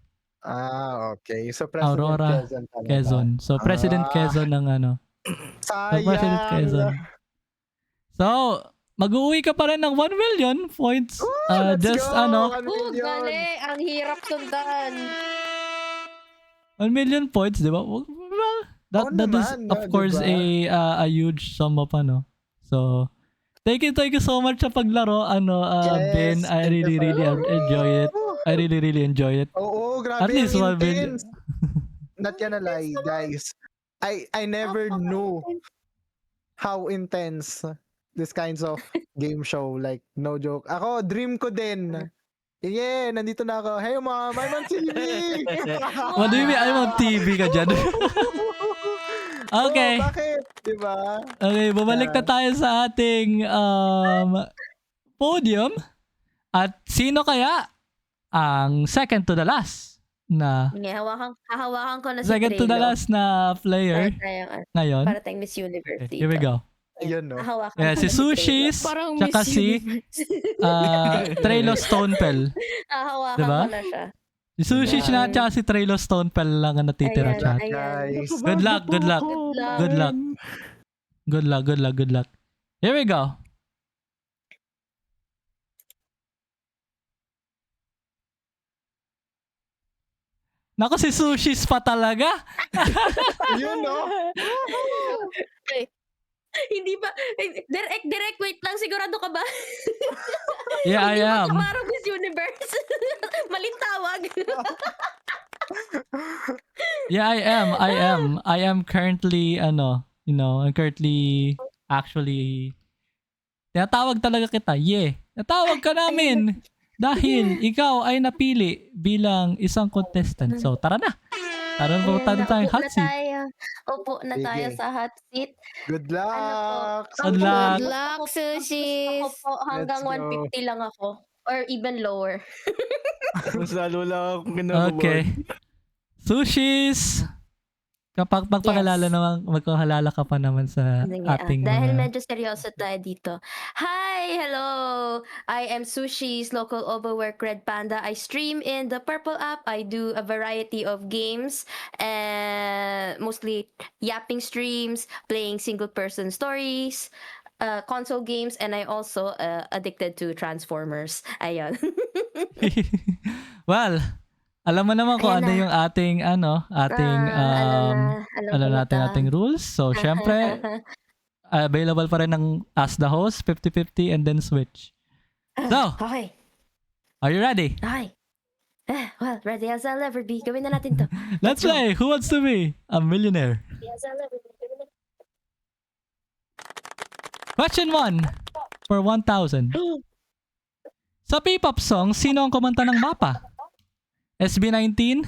Okay. So, President Aurora Quezon talaga. Quezon. So, President Quezon ng So, President Quezon. Sayang. So, mag-uwi ka pa rin ng 1 million points. Let's Just, go! 1 million. Gali, ang hirap sundan. 1 million points, di ba? Well, that is, naman, of course, diba? a huge sum up, So, thank you so much sa paglaro, Yes, Ben. I thank you really so much. enjoy it. I really enjoy it. Oo, grabe. At least 1 ang million. intense. Not gonna lie, guys. I never knew how intense this kinds of game show. Like, no joke. Ako, dream ko din. Yeah, nandito na ako. Hey, mom, I'm on TV! What do you mean? I'm on TV ka dyan. Okay. Oh, bakit? Diba? Okay, bumalik na tayo sa ating podium. At sino kaya ang second to the last na Hahawakan ko na si second to the Trello. last na player ngayon? Para tayong Miss Universe Okay, dito. here we go. Ayun, no? Hahawakan Yeah, ko si na Sushis, Parang tsaka Miss si Universe. Trello Stonepel. Hahawakan Diba? ko na siya. Si Sushis na tsaka si Trello Stonepel lang ang natitira Ayan, chat. ayan. Guys. Good luck, good luck. Good luck. Good luck. Here we go. Nako, si Sushis pa talaga. Yun, no? Hindi ba? Direct, wait lang. Sigurado ka ba? Yeah, I Hindi am. magkaparang Miss Universe. Maling tawag. Yeah, I am currently, I'm currently, actually, tinatawag talaga kita. Yeah. Natawag ka namin. Dahil ikaw ay napili bilang isang contestant. So, tara na. Tara na po tayong hot seat. Upo na tayo Sige. sa hot seat. Good luck! Good luck. Good luck, Ako Sushis. po, hanggang Let's go. 150 lang ako. Or even lower. Mas lalo lang ako kinabahan. Okay. Sushis! Kapag magpakilala naman, magpakilala ka pa naman sa Sige, ating dahil mga... medyo seryoso tayo dito. Hi! Hello! I am Sushi's local overwork Red Panda. I stream in the Purple app. I do a variety of games and mostly yapping streams, playing single-person stories, console games, and I also addicted to Transformers. Ayun. Well, alam mo naman kung Ayan ano na. yung ating alam ko na ating rules. So, syempre, available pa rin ng as the host, 50-50, and then switch. So, Okay. are you ready? Okay. Well, ready as I'll ever be. Gawin na natin to. Let's play. Who wants to be a millionaire? Ready as I'll ever be. Gawin na- Question 1 for 1,000. Sa P-pop song, sino ang kumanta ng mapa? SB19,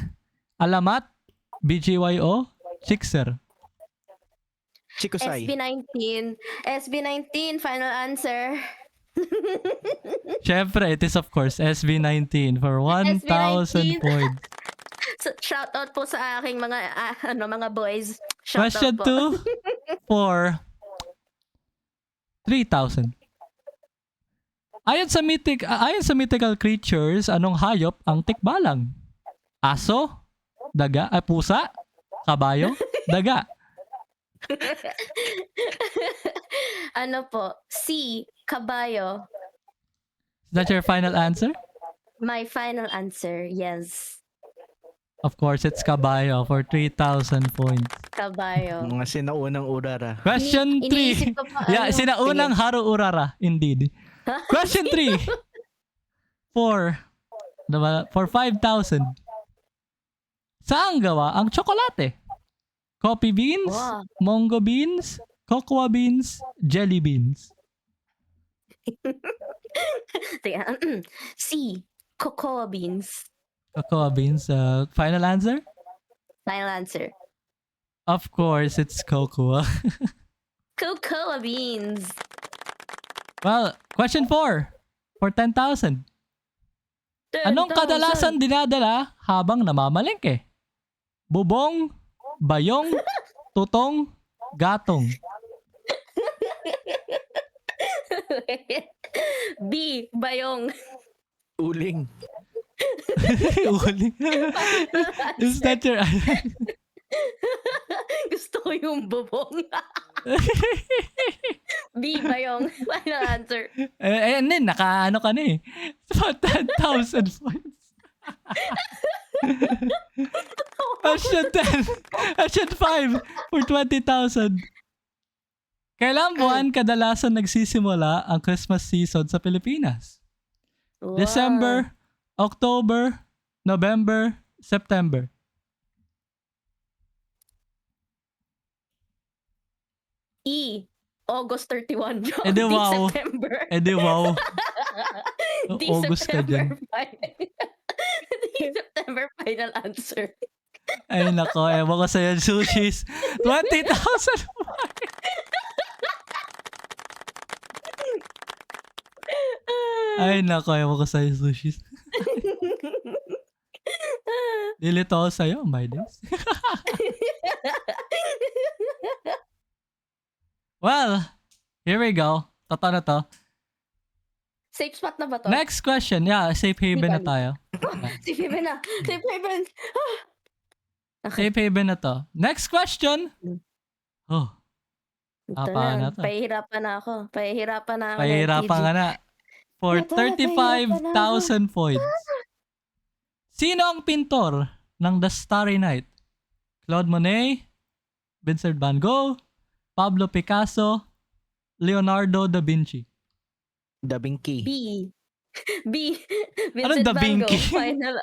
Alamat, BGYO, Chixer. Chikusay. SB19, final answer. Syempre, it is of course SB19 for 1,000 SB19. points. So, shout out po sa aking mga boys. Shout Question out po. 2 for 3,000. Ayon sa mythical creatures, anong hayop ang tikbalang? Aso? Daga? Pusa? Kabayo? Daga? Ano po? C. Kabayo. Is that your final answer? My final answer, yes. Of course, it's kabayo for 3,000 points. Kabayo. Mga sinaunang urara. Question 3. Iniisip ko pa, Yeah, ano, sinaunang Haru Urara. Indeed. Question 3. For 5,000. Saan gawa ang tsokolate? Coffee beans? Wow. Mongo beans? Cocoa beans? Jelly beans? Teka, C. Cocoa beans. Cocoa beans. Final answer? Final answer. Of course, it's cocoa. Cocoa beans. Well, question 4. For 10,000. Anong 10,000. kadalasan dinadala habang namamalengke? Bubong, bayong, tutong, gatong. B. Bayong. Uling. Uling. Is that your... Gusto ko yung bubong. B. Bayong. Final answer. Then, naka-ano ka na eh. So, 10,000 points. Question 10. Question 5 for 20,000. Kailan buwan kadalasan nagsisimula ang Christmas season sa Pilipinas? Wow. December, October, November, September. E. August 31. Eh, di D. wow. September. Eh di wow. D. August ka dyan. September. D. September final answer. Ay nako, ewan ko sa'yo, sushis. 20,000 Ay nako, ewan ko sa'yo, sushis. Nilito ako sa'yo, my days. Well, here we go. Totoo na to. Safe spot na ba to? Next question. Yeah, safe haven na Haven. tayo. Safe haven na. Safe haven. Safe haven na to. Next question. Oh, Ito Apa na to. Pahihirapan na ako. Pahihirapan na ako. pahirapan nga na. For Ito na, pahirapan na 35,000 points. Sino ang pintor ng The Starry Night? Claude Monet, Vincent van Gogh, Pablo Picasso, Leonardo da Vinci. Dabing key. B. B. Anong Vincent Da Van Gogh. Vinci? Final.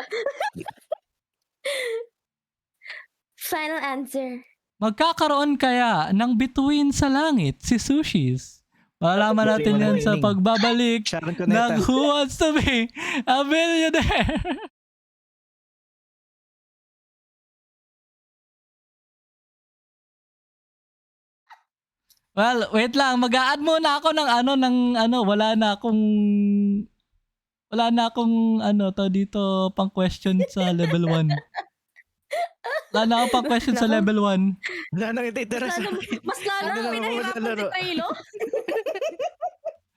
Final answer. Magkakaroon kaya ng bituin sa langit si Sushis? Malalaman natin yan sa pagbabalik Sharon ng Cuneta. Who Wants to Be a Millionaire? Well, wait lang. Mag-a-add muna ako ng wala na akong to dito pang question sa level 1. Wala na akong pang question sa Naku. level 1. Wala nang ititira sa akin. Mas lalo Ano na ako pinahirapan si maglalaro? Traylo.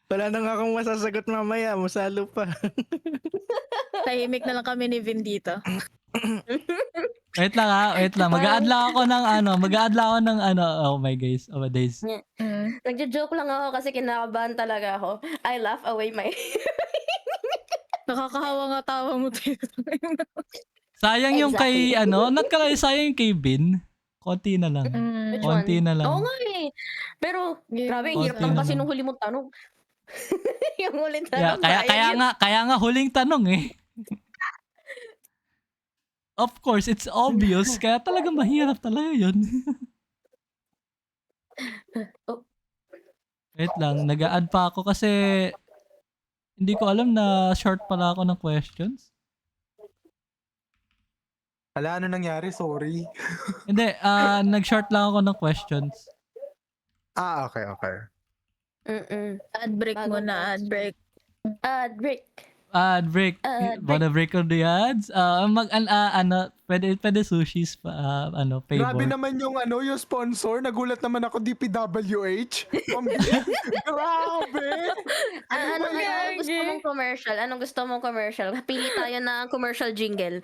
Wala nang akong masasagot mamaya. Masalo pa. Tahimik na lang kami ni Vin dito. Wait lang. Mag-a-add lang ako ng oh my guys. Oh my days. Mm. Nagjo-joke lang ako kasi kinakabahan talaga ako. I laugh away my... Nakakahawa nga tawa mo dito. Sayang yung kay Exactly. sayang yung kay Vin. Konti na lang. Mm. Which Konti one? na lang. Oo nga eh. Pero, Game grabe, ang hirap konti lang na kasi lang. nung huli mong tanong. Yung huling Yeah, tanong. sayang yun. kaya nga huling tanong eh. Of course, it's obvious. Kaya talaga mahirap talaga yun. Oh. Wait lang, nag-a-add pa ako kasi hindi ko alam na short pala ako ng questions. Ala, ano nangyari? Sorry. Hindi, nag-short lang ako ng questions. Ah, okay. Mm-mm. Ad break Bago muna, ad break. Break. Ad break. Ad break. Wanna break on the ads? Pwede sushis pa, Grabe favor. naman yung yung sponsor. Nagulat naman ako DPWH. Grabe! Anong gusto mong commercial? Anong gusto mong commercial? Pili tayo ng commercial jingle.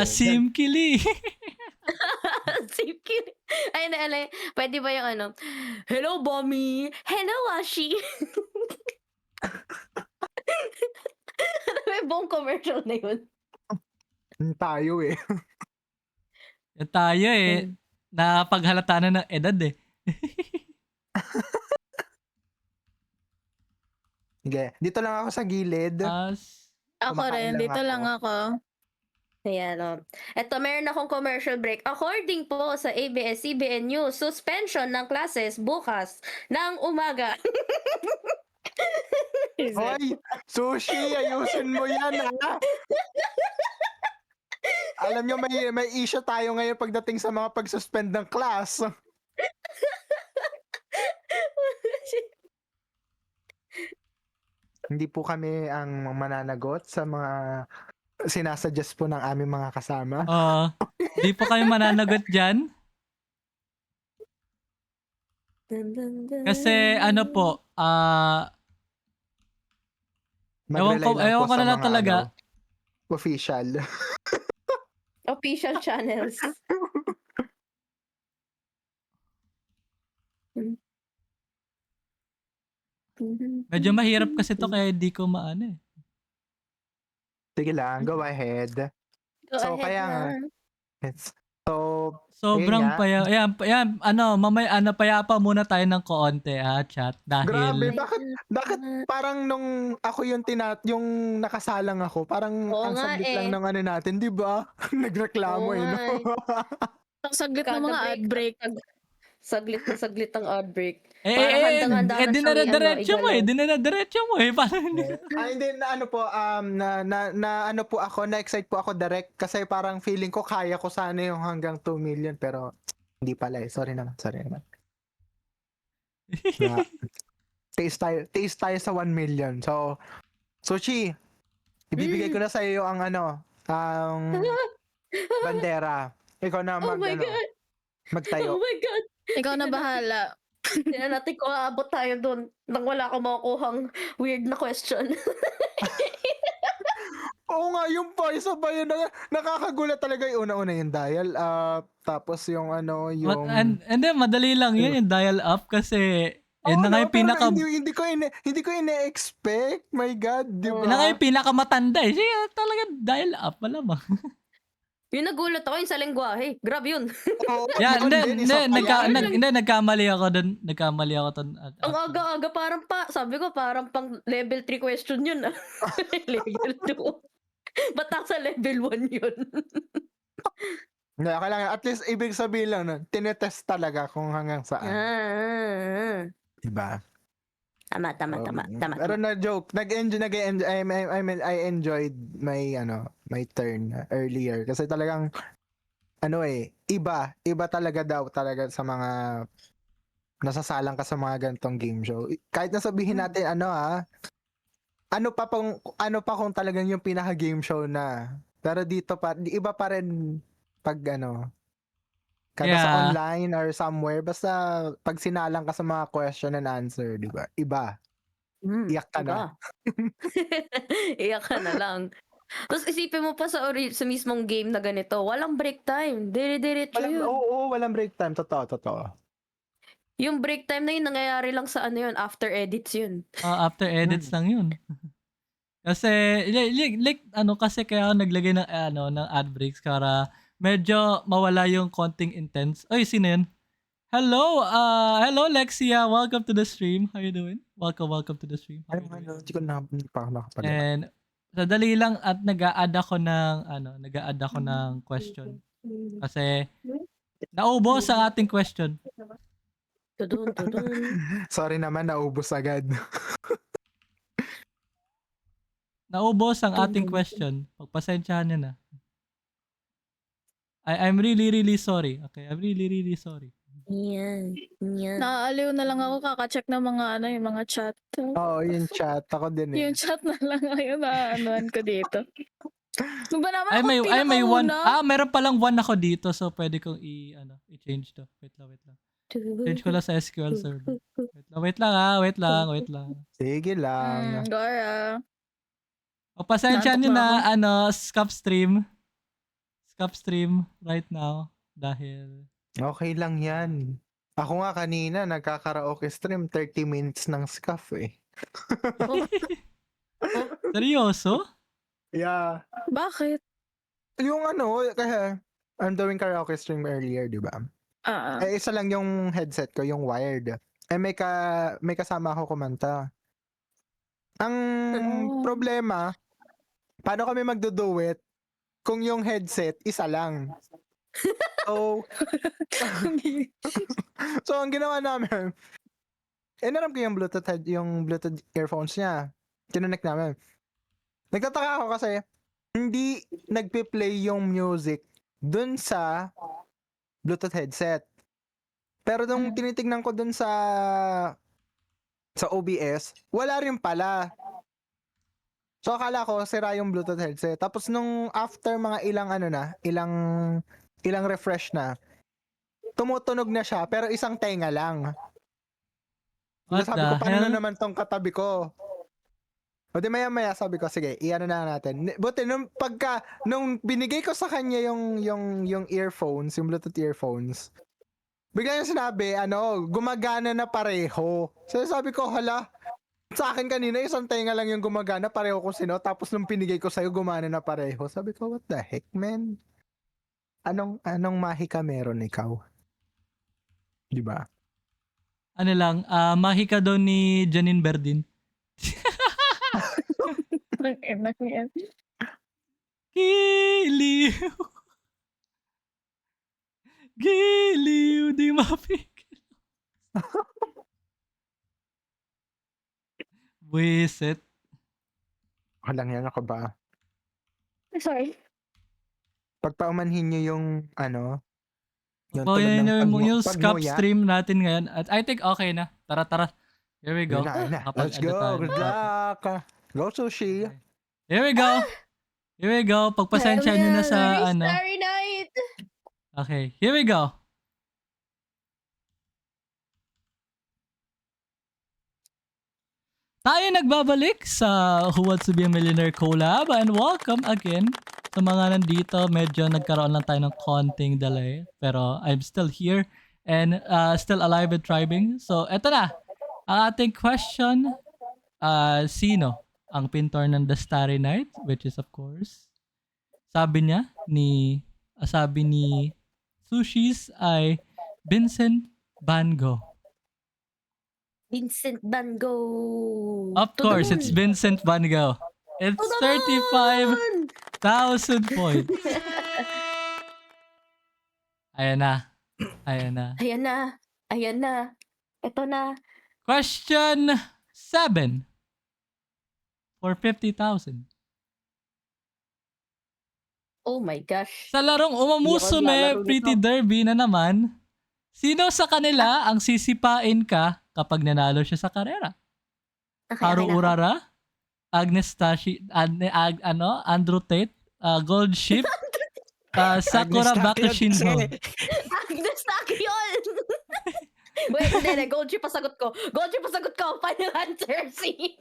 Sige. Simkili. Save kidding. Ay, pwede ba yung Hello, Mommy! Hello, Washi! Ano ba yung buong commercial na yun? Tayo eh. Yan tayo eh. Napaghalata na ng edad eh. Sige, dito lang ako sa gilid. Ako Kumakain rin, lang dito ako. lang ako. Ayan, Eto, meron akong commercial break. According po sa ABS-CBN News, suspension ng classes bukas ng umaga. Hoy, Sushi, ayusin mo yan ha. Alam nyo, may issue tayo ngayon pagdating sa mga pag-suspend ng class. Hindi po kami ang mananagot sa mga sinasuggest po ng aming mga kasama. Di po kayo mananagot dyan. Kasi ano po, Mag-rely ewan ko sa na lang mga, talaga. official. Official channels. Medyo mahirap kasi to kaya di ko maano eh. Sige lang, go ahead. Go So, ahead kaya nga, na. So, Sobrang Ayun nga. payapa muna tayo ng konti chat. grabe, Dahil, bakit parang nung ako yung nakasalang ako, parang Oo ang nga saglit lang eh. ng natin, di ba? Nagreklamo Oo eh, no? nga eh. Ang saglit ng Kada mga ad break. Saglit na saglit ang ad break. Parang handang-handa na siyang dinadiretso mo eh. igalaw. Dinadiretso mo eh. Paano Hindi na ano po na ano po ako na-excite po ako direct kasi parang feeling ko kaya ko sana yung hanggang 2 million pero hindi pala eh. Sorry naman. Na, taste tayo sa 1 million. So Sushi, ibibigay ko na sa iyo ang ang bandera. Ikaw na Oh my God! magtayo. Oh my God! Ikaw na bahala. Tingnan natin kung aabot tayo doon nang wala akong makukuhang weird na question. Oo nga, yung pa, isa ba yun? Nakakagulat talaga yung una-una yung dial up, tapos yung And then, madali lang yun yung dial up kasi yun na nga yung pero hindi ko ine-expect. My God, di yun na nga ba? yung pinakamatanda eh. Siya talaga dial up, malamang. Yung nagulat ako yung sa lengguwahe. Grabe yun. Oo, Yan, yun din, isa pa yan. nagkamali ako dun. Ang aga-aga parang sabi ko parang pang level 3 question yun. Level 2. Ba't sa level 1 yun? Hindi, kailangan, at least ibig sabihin lang, tinetest talaga kung hanggang saan. Diba? Tama. Pero na joke, I enjoyed my turn earlier kasi talagang iba talaga daw talaga sa mga nasasalang ka sa mga ganitong game show. Kahit na sabihin natin ano pa kung talagang yung pinaka game show na. Pero dito pa iba pa rin pag kada sa online or somewhere, basta pag sinalang ka sa mga question and answer, di ba? Iba. Iyak ka na. Iyak ka na lang. Tapos isipin mo pa sa mismong game na ganito, walang break time. Dire-diretso yun. Walang break time. Totoo. Yung break time na yun, nangyayari lang sa yun, after edits yun. After edits lang yun. Kasi, kasi kaya ako naglagay ng, ng ad breaks para medyo mawala yung konting intense. Oy, sino yun? Hello, Lexia. Welcome to the stream. How you doing? Welcome to the stream. Hindi pa ako nakapagawa. And, sadali lang at nag-a-add ako ng question. Kasi, naubos ang ating question. Tudun. Sorry naman, naubos agad. Naubos ang ating question. Pagpasensyahan niyo na. I'm really, really sorry. Okay, I'm really, really sorry. Yan. Yan. Naaaliw na lang ako kaka-check ng mga yung mga chat. Oo, yung chat. Ako din eh. Yung chat na lang ngayon na anuan ko dito. Ano ba naman Ay, ako may one. pinakauna? Meron palang one ako dito. So, pwede kong i-change to. Wait lang. Change ko lang sa SQL server. Wait lang. Sige lang. Gora. O, pasensya Naantok nyo na na, Scap stream right now. Dahil, Okay lang yan. Ako nga kanina, nagkakaraoke stream 30 minutes ng scuff eh. seryoso? Yeah. Bakit? Yung kasi I'm doing karaoke stream earlier, di ba? Isa lang yung headset ko, yung wired. May kasama ako kumanta. Ang Oh. problema, paano kami magdo-duet kung yung headset isa lang? So, so ang ginawa namin, inaram ko yung Bluetooth earphones niya. Kinonect namin. Nagtataka ako kasi hindi nagpe-play yung music dun sa Bluetooth headset. Pero nung tinitingnan ko dun sa OBS, wala rin pala. So akala ko sira yung Bluetooth headset. Tapos nung after mga ilang refresh na, tumutunog na siya pero isang tenga lang. What Sabi ko, the paano na hell? naman tong katabi ko? O di maya sabi ko, sige, iano na natin. Buti nung binigay ko sa kanya yung earphones, yung Bluetooth earphones, bigla niya sinabi, gumagana na pareho. So sabi ko, hala, sa akin kanina isang tenga lang yung gumagana, pareho ko sino, tapos nung pinigay ko sa'yo, gumana na pareho. Sabi ko, what the heck, man? Anong mahika meron ikaw? Di ba? Ano lang, mahika daw ni Janine Berdin. Ang ina yan. Giliw. Giliw, di mapigil. Wisit. Walang yan ako ba? Sorry. Pagpaumanhin niyo yung Oh, tulad ng yung scap pagmuya. stream natin ngayon. At I think okay na. Tara. Here we go. Yun na. Let's Kapag-edit go. tayo. Good luck. Go, Sushi. Here we go. Pagpasensya nyo na sa Starry Night! Okay, here we go. Tayo nagbabalik sa Who Wants to be a Millionaire collab and welcome again sa mga nandito. Medyo nagkaroon lang tayo ng konting delay pero I'm still here and still alive and thriving. So eto na, ang ating question, sino ang pintor ng The Starry Night? Which is of course, sabi ni Sushis ay Vincent Van Gogh. Vincent Van Gogh. Of To the course, moon. it's Vincent Van Gogh. It's To the 35,000 points. Ayan na. Ayan na. Ito na. Question 7 for 50,000. Oh my gosh. Sa larong Hindi ako Umamusume naglalaro Pretty nito. Derby na naman, sino sa kanila ang sisipain ka kapag nanalo siya sa karera? Haru Urara, Agnes Tashi, Andrew Tate, Gold Ship, Sakura Bakashinho. Agnes Takyon! Wait, hindi. Gold chip pasagot ko. Final answer, C.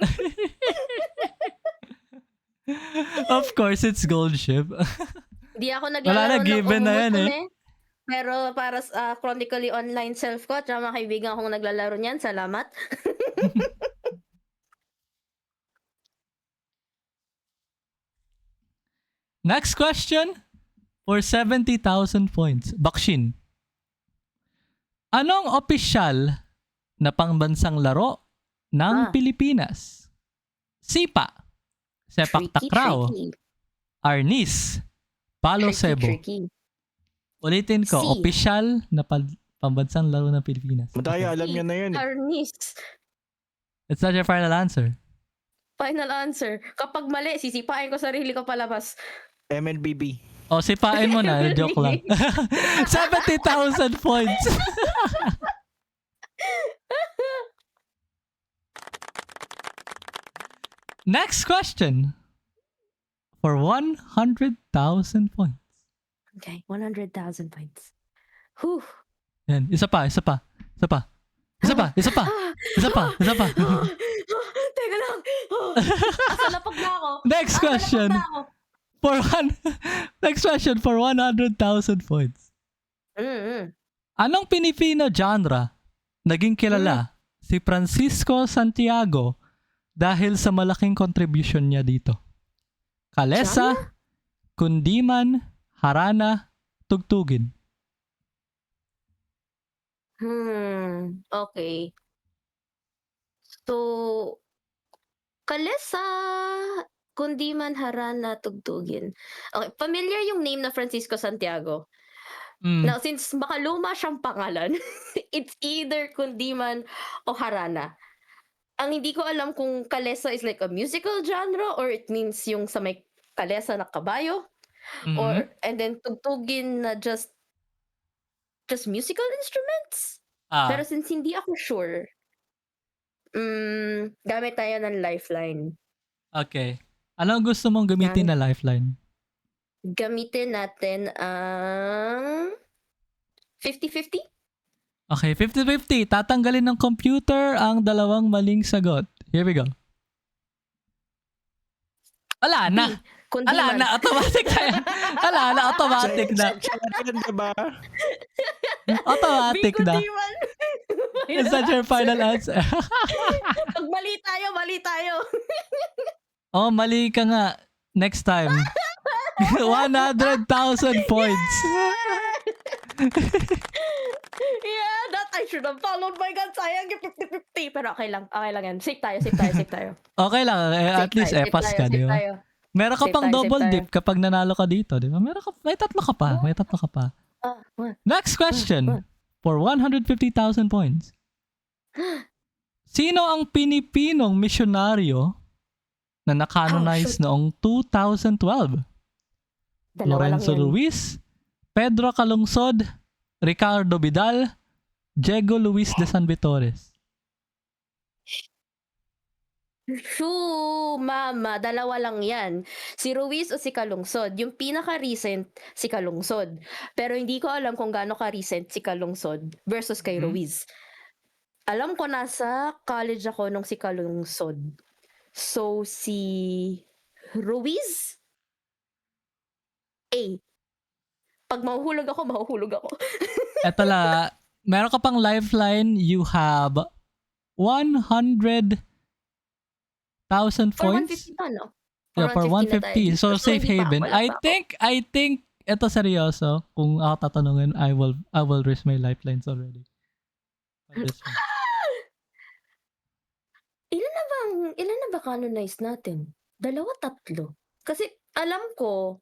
Of course, it's Gold Ship. Hindi ako Wala naglalaro na, given na yan Umumusome. Pero para sa chronically online self ko at mga kaibigan kong naglalaro niyan, salamat. Next question for 70,000 points. Bakshin. Anong opisyal na pangbansang laro ng Pilipinas? Sipa, Sepak Takraw, Tricky. Arnis, Palo Sebo. Tricky. Ulitin ko, C. opisyal na pambansang laro ng Pilipinas. Madaya, alam niya na yun eh. Arnis. It's not your final answer. Final answer. Kapag mali, sisipain ko sarili ko palabas. MLBB. O, sipain mo na. Joke lang. 70,000 points. Next question. For 100,000 points. Okay, 100,000 points. Whew. Yan. Isa pa. Isa pa. Teka lang. Asa lapag na ako. Next question. Next question for 100,000 points. Mm-hmm. Anong Pilipino genre naging kilala si Francisco Santiago dahil sa malaking contribution niya dito? Kalesa, kundiman, harana, tugtugin. Okay. So, Kalesa, kundiman, harana, tugtugin. Okay, familiar yung name na Francisco Santiago. Now, since makaluma siyang pangalan, it's either kundiman o harana. Ang hindi ko alam kung kalesa is like a musical genre or it means yung sa may kalesa na kabayo or and then tugtugin na just musical instruments. Pero since hindi ako sure, gamit tayo ng lifeline. Okay. Ano ang gusto mong gamitin na lifeline? Gamitin natin ang 50-50? Okay, 50-50. Tatanggalin ng computer ang dalawang maling sagot. Here we go. Ala na. Ala Kundiman. na. Automatic na yan. Ala na. Automatic na. Yan, diba? Automatic na. Kundiman. Is that your final answer? Pag mali tayo. Oh, mali ka nga. Next time. 100,000 points. Yeah, that I should have followed. My God, sayang yung 50-50. Pero okay lang yan. Safe tayo. Okay lang. At least pass ka, di ba? Meron ka Safe pang tayo, double safe tayo. dip kapag nanalo ka dito, di ba? May tatlo ka pa. Next question. For 150,000 points. Sino ang Pinipinong misyonaryo na nakanonize noong 2012? Lorenzo Luis, Pedro Calungsod, Ricardo Vidal, Diego Luis de San Vitores. Shoo, mama, dalawa lang yan. Si Ruiz o si Calungsod. Yung pinaka-recent, si Calungsod. Pero hindi ko alam kung gaano ka-recent si Calungsod versus kay Ruiz. Alam ko nasa college ako nung si Calungsod. So, si Ruiz? Pag mahuhulog ako. Eto la, meron ka pang lifeline. You have 100,000 For points. 150 pa, no? Yeah, for 150. So, So, safe hindi pa, haven. wala I pa ako. think, eto seryoso. Kung ako tatanungin, I will risk my lifelines already. For this one. Ilan na ba canonized natin? 2, 3. Kasi alam ko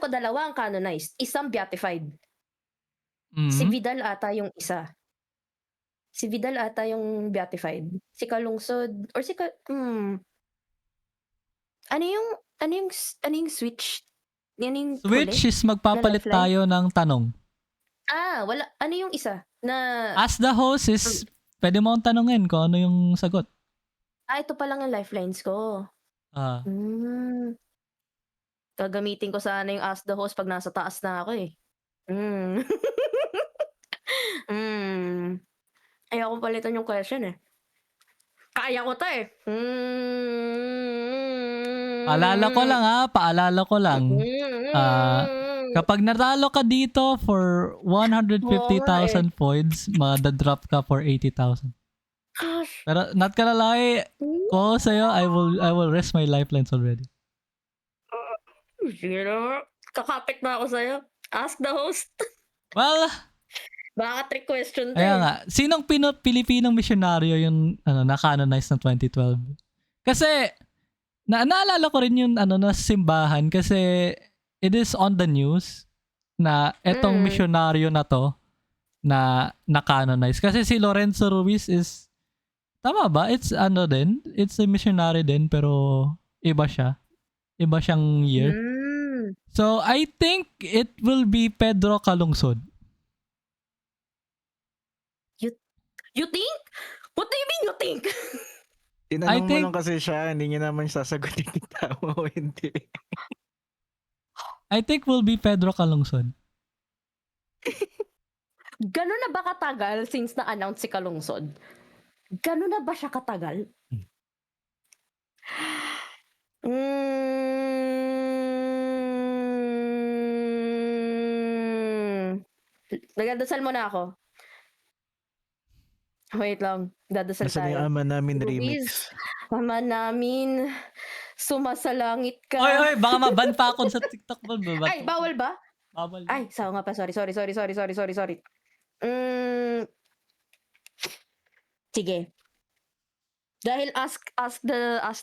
dalawa ang canonized. Isang beatified. Si Mhm. Vidal ata yung isa. Si Vidal ata yung beatified. Si Calungsod or Ano yung switch? Ano yung Switch huli? is magpapalit Na lifeline? tayo ng tanong. Wala. Ano yung isa? Na As the host is, pwede mo akong tanungin kung ano yung sagot. ito pa lang ang lifelines ko. Ah, Gagamitin ko sana yung ask the host pag nasa taas na ako eh. Ayoko palitan yung question eh. Kaya ko to eh. paalala ko lang. Kapag natalo ka dito for 150,000 points, drop ka for 80,000. Gosh. Pero not gonna lie, ko sa'yo, I will risk my lifelines already. Sige na. Kakapit na ako sa'yo. Ask the host. Well, Baka trick question to kaya eh. nga, sinong Pilipinong misyonaryo yung na-canonize ng 2012? Kasi, naalala ko rin yung na simbahan kasi it is on the news na etong misyonaryo na to na-canonize. Kasi si Lorenzo Ruiz is, tama ba? It's a missionary din pero iba siya. Iba siyang year. So, I think it will be Pedro Calungsod. You think? What do you mean you think? Tinanong mo think- lang kasi siya, hindi niya naman sasagutin yung tama o hindi. I think will be Pedro Calungsod. Gano'n na ba katagal since na-announce si Kalungsod? Gano'n na ba siya katagal? Nagdadasal mo na ako. Wait lang. Dadasal Nasaan yung tayo. ama namin remix? Luis, ama namin, sumasalangit ka. Oy, baka maban pa ako sa TikTok mo. Ay, bawal ba? Bawal. Ay, sawa nga pa. Sorry. Sige. Dahil ask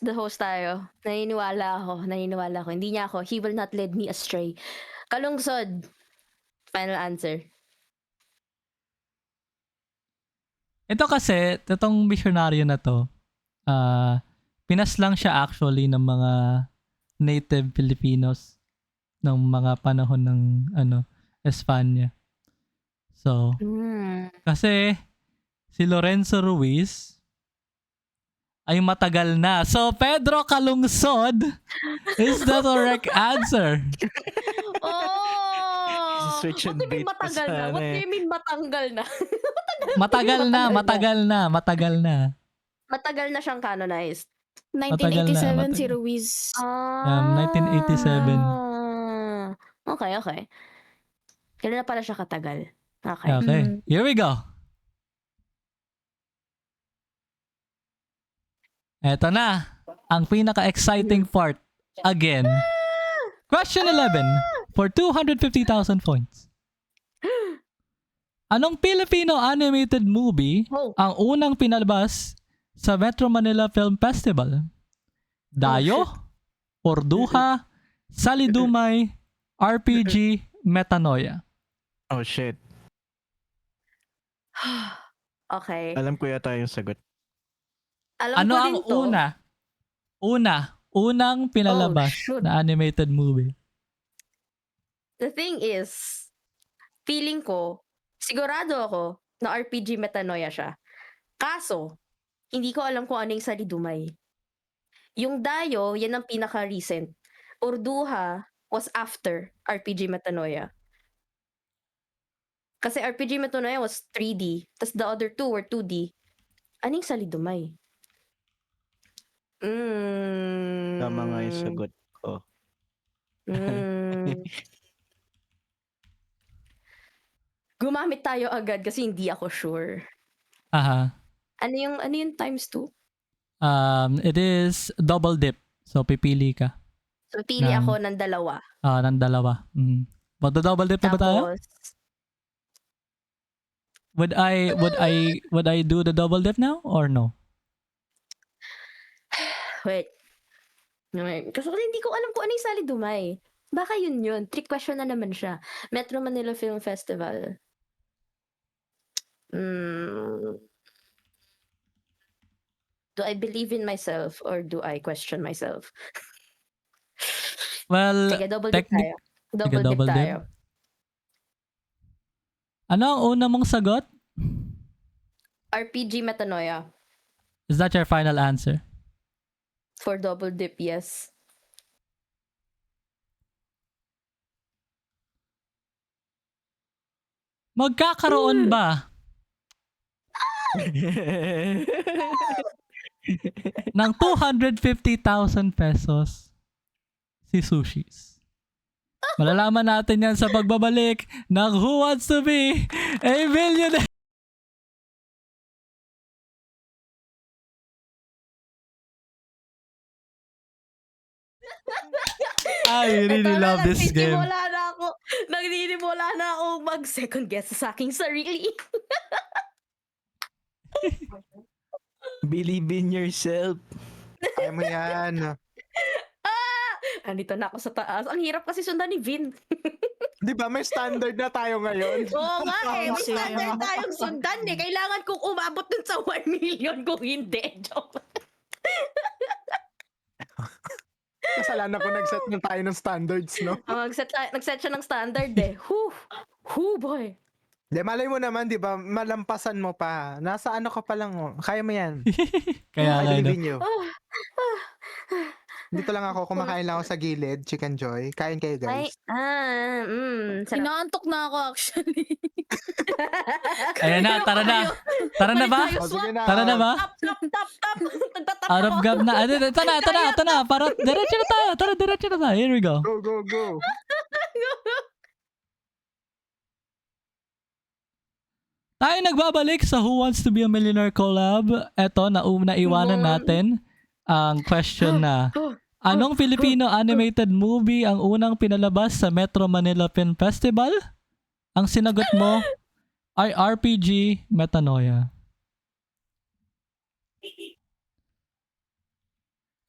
the host tayo. Naniniwala ako. Hindi niya ako. He will not lead me astray. Kalungsod. Final answer. Ito kasi, itong missionaryo na to, pinas lang siya actually ng mga native Filipinos ng mga panahon ng Espanya. So, kasi si Lorenzo Ruiz ay matagal na. So, Pedro Calungsod is the correct answer. Oh! Switch What and do you mean bait pa matagal na? sana What do eh. you mean matanggal na? Matagal na. Matagal na siyang canonized. 1987 si matagal. Ruiz. 1987. Okay. Kailan na pala siya katagal? Okay. Okay, here we go. Eto na, ang pinaka-exciting part. Again. Question 11 for 250,000 points. Anong Filipino animated movie Oh. ang unang pinalabas sa Metro Manila Film Festival? Dayo, Orduha, Salidumay, RPG, Metanoia. Oh shit. Okay. Alam ko yata yung sagot. Alam Ano ko ang din to. unang pinalabas shoot. na animated movie? The thing is, feeling ko, sigurado ako na RPG Metanoia siya. Kaso, hindi ko alam kung ano yung Salidumay. Yung Dayo, yan ang pinaka-recent. Urduha was after RPG Metanoia. Kasi RPG Metanoia was 3D, tas the other two were 2D. Ano yung Salidumay? Tama nga yung sagot ko. Gumamit tayo agad kasi hindi ako sure. Aha. Ano yung times 2? It is double dip. So, pipili ka. So, pili Ng- ako ng dalawa. Ng dalawa. Magdo-double dip na ba tayo? Tapos, Would I do the double dip now or no? wait. Kasi hindi ko alam kung ano yung Salidumay. Baka yun. Trick question na naman siya. Metro Manila Film Festival. Do I believe in myself or do I question myself? Well, Sige, double dip tayo. Double dip double dip. tayo. ano ang una mong sagot? RPG Metanoia. Is that your final answer? For double dip, yes. Magkakaroon ba ng 250,000 pesos si Sushis? Malalaman natin yan sa pagbabalik ng Who Wants to Be a Millionaire? I really love this game. Nagninimula na ako mag-second guess sa aking sarili. Believe in yourself. Kaya mo yan. Andito na ako sa taas. Ang hirap kasi sundan ni Vin. Di ba may standard na tayo ngayon? Oo nga eh. May Kasi- standard tayong sundan eh. Kailangan kong umabot dun sa 1 million kung hindi. Joke. Kasalanan ko nag-set na tayo ng standards, no? Nag-set siya ng standard eh. Whew, boy. Di, malay mo naman, di ba? Malampasan mo pa. Nasa ano ka pa lang, oh. Kaya mo yan. Kaya I nga, believe no? in you. Dito lang ako, kumakain lang ako sa gilid, Chicken Joy. Kain kayo, Ay, guys. sarap. Inaantok na ako actually. Ayan na, tara na. Tara na ba? O, sige na. Tara na ba? Tap. Nagtatap Out of ako. gab na. Ito na. Para diretso na tayo. Tara, diretso na tayo. Here we go. Go. Tayo nagbabalik sa Who Wants to be a Millionaire collab. Eto, iwanan natin ang question na anong Filipino animated movie ang unang pinalabas sa Metro Manila Film Festival? Ang sinagot mo ay RPG Metanoia.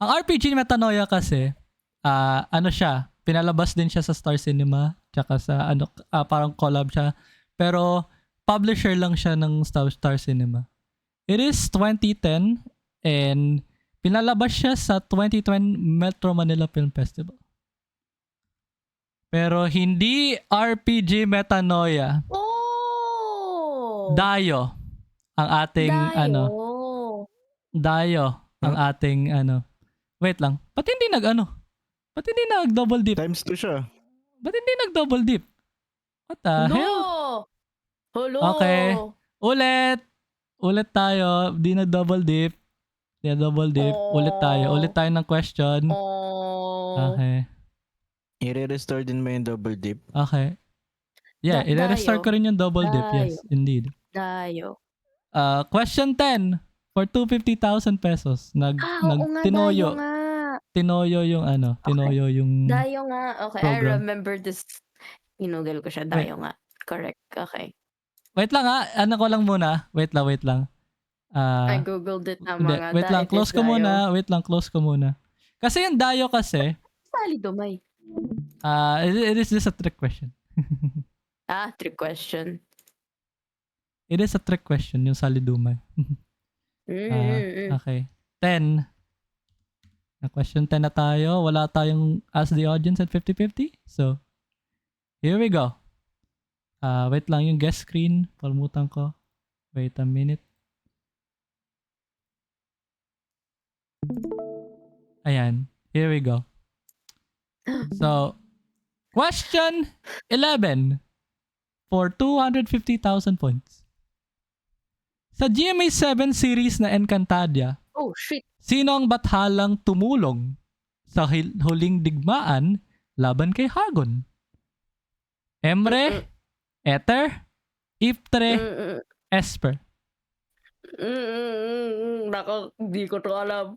Ang RPG Metanoia kasi, ano siya, pinalabas din siya sa Star Cinema, tsaka sa parang collab siya. Pero publisher lang siya ng Star Cinema. It is 2010 and pinalabas siya sa 2020 Metro Manila Film Festival. Pero hindi RPG Metanoia. Oh! Dayo ang ating Dayo ang ating Wait lang. Ba't hindi nag-double dip? Times 2 siya. Ba't hindi nag-double dip? What the hell? Hello! Okay. Ulit tayo. Di nag-double dip. Ulit tayo ng question. Oh. Okay. I-restore din mo yung double dip. Okay. Yeah, Dayo. i-restore ko rin yung double dip. Yes, indeed. Dayo. Question 10 for 250,000 pesos. Tinoyo. Dayo nga. Tinoyo yung Tinoyo yung Dayo nga. Okay, I Program. remember this. Inugel ko siya. Dayo nga. Correct. Okay. Wait lang ano ko lang muna. Wait lang. I googled it na Hindi, mga. wait lang, close ko muna. Kasi yung Dayo kasi, Sali dumay. it is just a trick question. Trick question. It is a trick question, yung Salidumay. Okay. 10. Na question 10 na tayo. Wala tayong ask the audience at 50-50. So, here we go. Wait lang yung guest screen. Palmutan ko. Wait a minute. Ayan. Here we go. So, question 11 for 250,000 points. Sa GMA 7 series na Encantadia, Oh, shit. sino ang bathalang tumulong sa huling digmaan laban kay Hagon? Emre, Ether, Iftre, Esper. Nako, hindi ko to alam.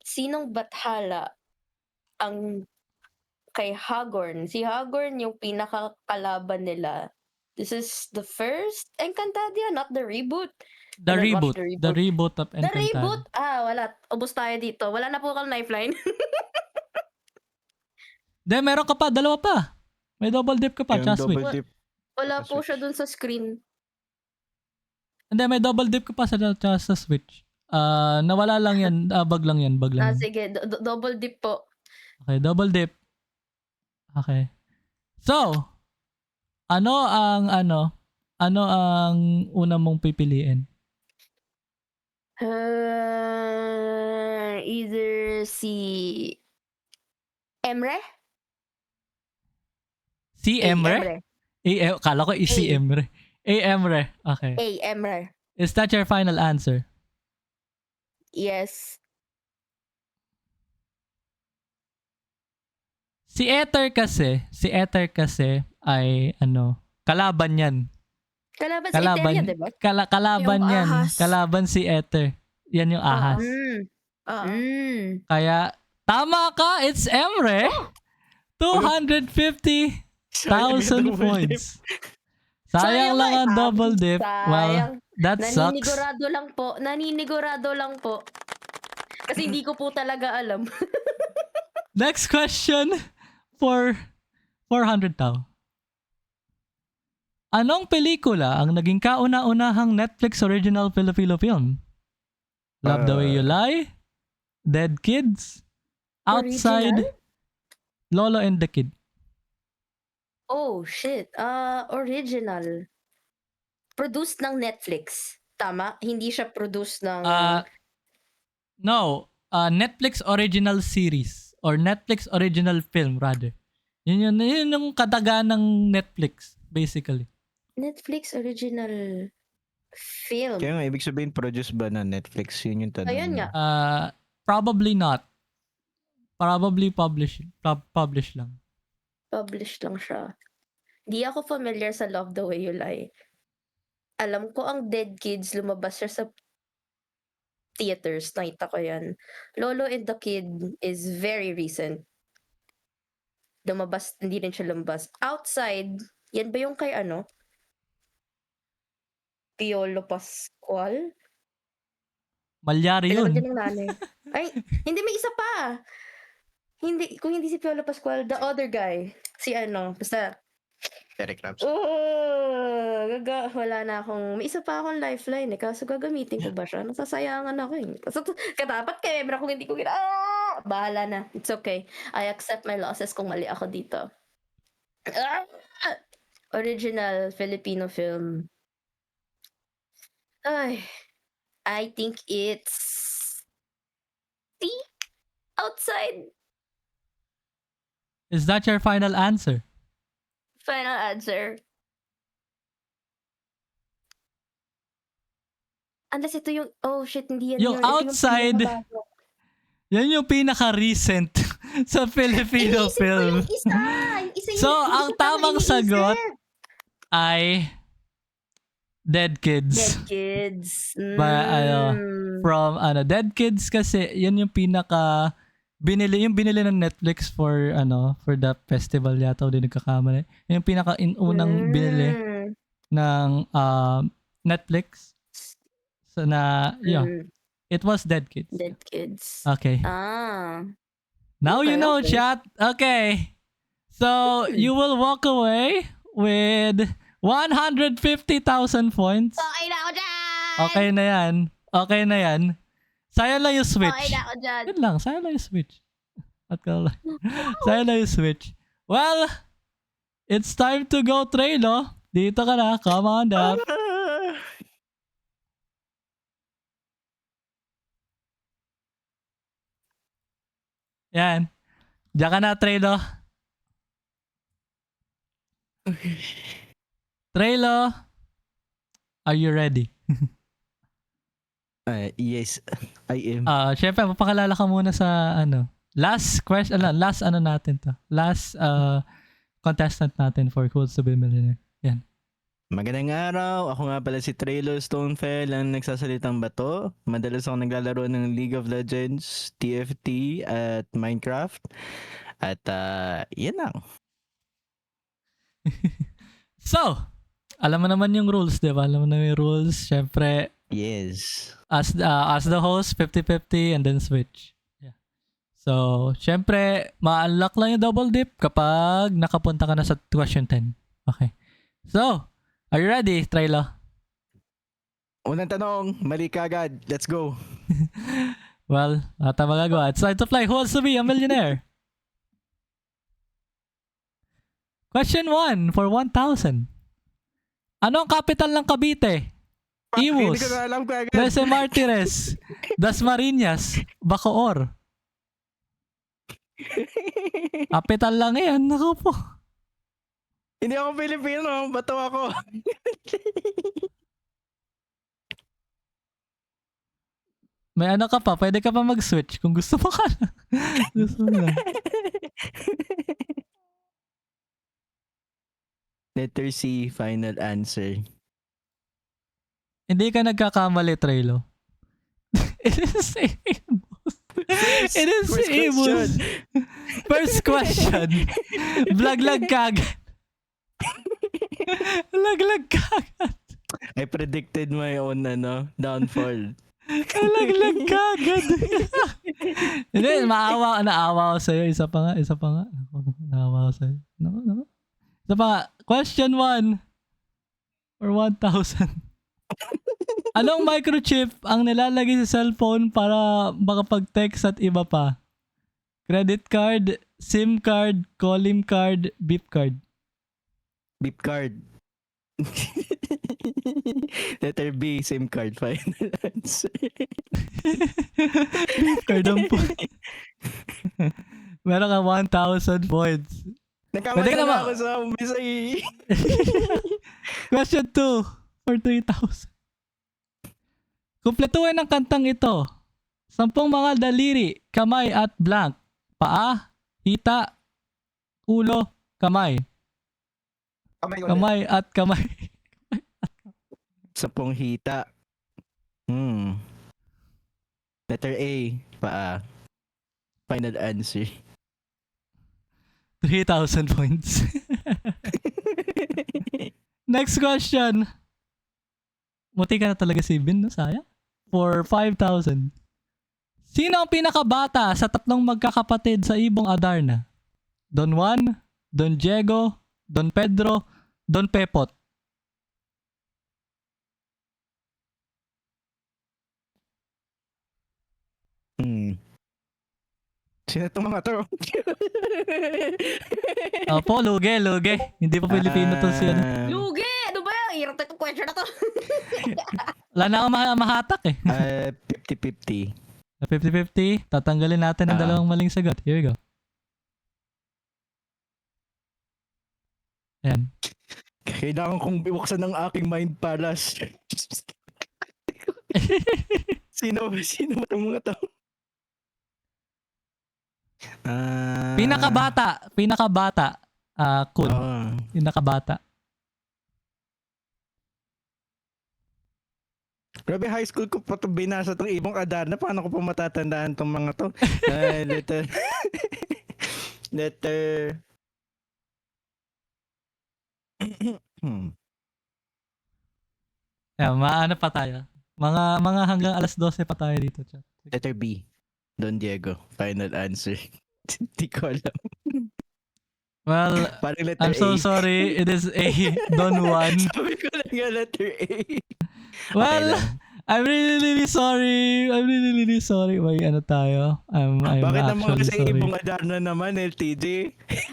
Sinong bathala ang kay Hagorn? Si Hagorn yung pinakakalaban nila. This is the first Encantadia, not the reboot. The I reboot. don't watch the The reboot of The Encantadia. reboot? Wala. Ubus tayo dito. Wala na po kang lifeline. Meron ka pa. Dalawa pa. May double dip ka pa. Yung Just double switch. dip. Wala po siya dun sa screen. Hindi, may double dip ka pa sa switch. Nawala lang yan. Bug lang yan. Yan. Sige. Double dip po. Okay, double dip. Okay. So, ano ang una mong pipiliin? Either si Emre? Si Emre? Kala ko si Emre. Emre. Okay. Emre. Is that your final answer? Yes. Si Ether kasi ay kalaban yan. Kalaban si Eteria, diba? Kalaban Yung yan. ahas. Kalaban si Ether. Yan yung ahas. Kaya, tama ka, it's Emre. 250,000 points. Sayang lang ang double dip. Well, that sucks. Naninigurado lang po. Kasi hindi ko po talaga alam. Next question for 400 tao. Anong pelikula ang naging kauna-unahang Netflix original Filipino film? Love the Way You Lie, Dead Kids, Outside, Original? Lolo and the Kid. Oh, shit. Original. Produced ng Netflix. Tama? Hindi siya produced ng... No, Netflix original series or Netflix original film rather. Yun yung kataga ng Netflix basically. Netflix original film. Kaya nga, ibig sabihin, produce ba na Netflix? Yun yung tanong. Ayun nga. Probably not. Probably publish lang. Published lang siya. Di ako familiar sa Love the Way You Lie. Alam ko ang Dead Kids, lumabas siya sa theaters. Nakita ko yan. Lolo and the Kid is very recent. Lumabas, hindi rin siya lumabas. Outside, yan ba yung kay ano? Piolo Pascual? Malyari Pinanood yun. din ng nanay. Ay, hindi, may isa pa. Hindi, kung hindi si Piolo Pascual, the other guy. Si ano, basta. Eric Raps. Wala na akong, may isa pa akong lifeline eh, kaso gagamitin ko ba siya? Nasasayangan ako eh. Kaso katapat kay Ebra kung hindi ko bahala na. It's okay. I accept my losses kung mali ako dito. Original Filipino film. Ay, I think it's Outside. Is that your final answer? Final answer. Unless ito yung, oh shit, hindi yan Yung yun. Ito Outside, pinakabago. yan yung pinaka-recent sa Filipino Iniisip ko film. yung isa. Yung isa So, yung ang isa pa tamang iniisip. sagot ay Dead Kids. Dead Kids. From Dead Kids kasi yun yung pinaka binili ng Netflix for the festival yata o di nagkakamali. Yun yung pinaka unang binili ng Netflix. So na it was Dead Kids. Dead Kids. Okay. Now you Okay, know, okay. chat. Okay. So you will walk away with 150,000 points. Okay na ako dyan! Okay na yan. Okay na yan. Sayang lang yung switch. Okay na ako dyan. Yun lang, sayang lang yung switch. At ka lang. Sayang lang yung switch. Well, it's time to go, Trelo. Dito ka na. Come on up. Yan. Diyan ka na, Trelo. Trelo, are you ready? Yes, I am. Syempre, mapakalala ka muna sa last question, last natin to. Last contestant natin for Who Wants to Be a Millionaire. Yan. Magandang araw. Ako nga pala si Trelo Stonefell, ang nagsasalitang bato. Madalas ako naglalaro ng League of Legends, TFT, at Minecraft. At yan lang. So, alam mo naman yung rules, di ba? Alam mo na yung rules. Syempre, Yes. as the host, 50-50 and then switch. Yeah. So, syempre, ma-unlock lang yung double dip kapag nakapunta ka na sa question 10. Okay. So, are you ready, Trelo? Unang tanong, mali ka agad. Let's go. Well, ata magagawa. It's time to play Who Wants to Be a Millionaire? Question 1 for 1,000. Ano ang capital ng Cavite? Imus, Hindi ko na alam ko agad. Trece Martires, Dasmariñas, Bacoor. Capital lang yan. Naku po. Hindi ako Pilipino. Bato ako. May ano ka pa, pwede ka pa mag-switch kung gusto mo ka na. Gusto mo na. Letter C, final answer. Hindi ka nagkakamali, Trelo. It is Imus. It is First Imus. question. First question. Vlaglag kagad. Laglag kagad. I predicted my own downfall. Laglag kagad. Hindi, naawa ko sa'yo. Isa pa nga. Naawa ko sa'yo. Naku. Isa pa nga. Question 1 for 1,000. Anong microchip ang nilalagay sa cellphone para makapag-text at iba pa? Credit card, SIM card, calling card, beep card. Beep card. Letter B, SIM card. Final answer. Beep card ang po. Meron ka 1,000 points. Nagkamali Pwede ka na naman- ako sa umpisa eh. Question 2 for 3,000. Kumpletuhin ang kantang ito. 10 mga daliri, kamay at blank. Paa, hita, ulo, kamay. Kamay ulit. Kamay at kamay. Sa hita. Letter A, paa. Final answer. 3,000 points. Next question. Muti ka na talaga si Bin, no? Sayang. For 5,000. Sino ang pinakabata sa tatlong magkakapatid sa Ibong Adarna? Don Juan, Don Diego, Don Pedro, Don Pepot. Sino itong mga to? Opo, luge. Hindi pa Pilipino to si ano. Lugi! Ano ba yan? Hirap na itong question na to. Wala na akong mahatak eh. 50-50. 50-50. Tatanggalin natin ang dalawang maling sagot. Here we go. Ayan. Kailangan kong buksan ng aking mind palace. Sino ba itong mga to? Pinakabata. Cool. Pinakabata. Grabe, high school ko pa ito binasa itong Ibong Adarna. Paano ko pa matatandaan itong mga to? Letter... Ayan, maano pa tayo. Mga hanggang alas 12 pa tayo dito, chat. Letter B. Don Diego. Final answer. Hindi ko alam. Well, Parang letter I'm so A. sorry. It is A. Don Juan. Sabi ko lang nga letter A. Well, Okay lang. I'm really sorry. May ano tayo. I'm Bakit naman actually kasi sorry. Ibong Adarna naman, LTJ?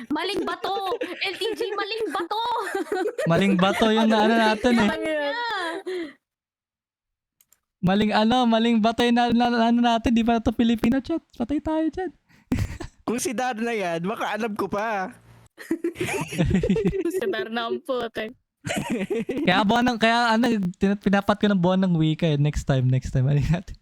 Maling bato! LTG, maling bato! Maling bato yung naano natin eh. Maling bato yung ano natin. Di pa ito Pilipino, chat. Patay tayo dyan. Kung si Darna yan, baka alam ko pa. Sadar na ang puto. Kaya pinapat ko ng buwan ng wika eh. Next time. Ano natin?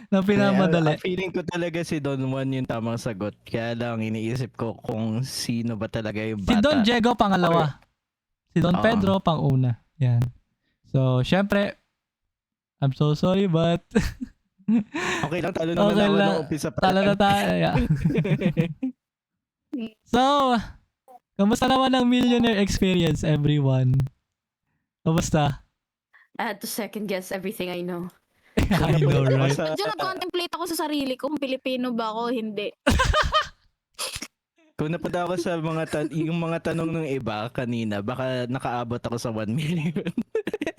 Na pinamadali. Kaya, feeling ko talaga si Don Juan yung tamang sagot. Kaya lang iniisip ko kung sino ba talaga yung Si bata. Don Diego pangalawa. Si Don Oo. Pedro pang-una. Yan. So, syempre, I'm so sorry but Okay lang, talo naman Okay ako lang. nung umpisa pa. talo na tayo. Yeah. So, kamusta naman ang millionaire experience, everyone? Kamusta? I had to second guess everything I know. I know, right? Medyo nag-contemplate ako sa sarili ko kung Pilipino ba ako o hindi. Kung napunta ako sa yung mga tanong ng iba kanina, baka nakaabot ako sa 1 million.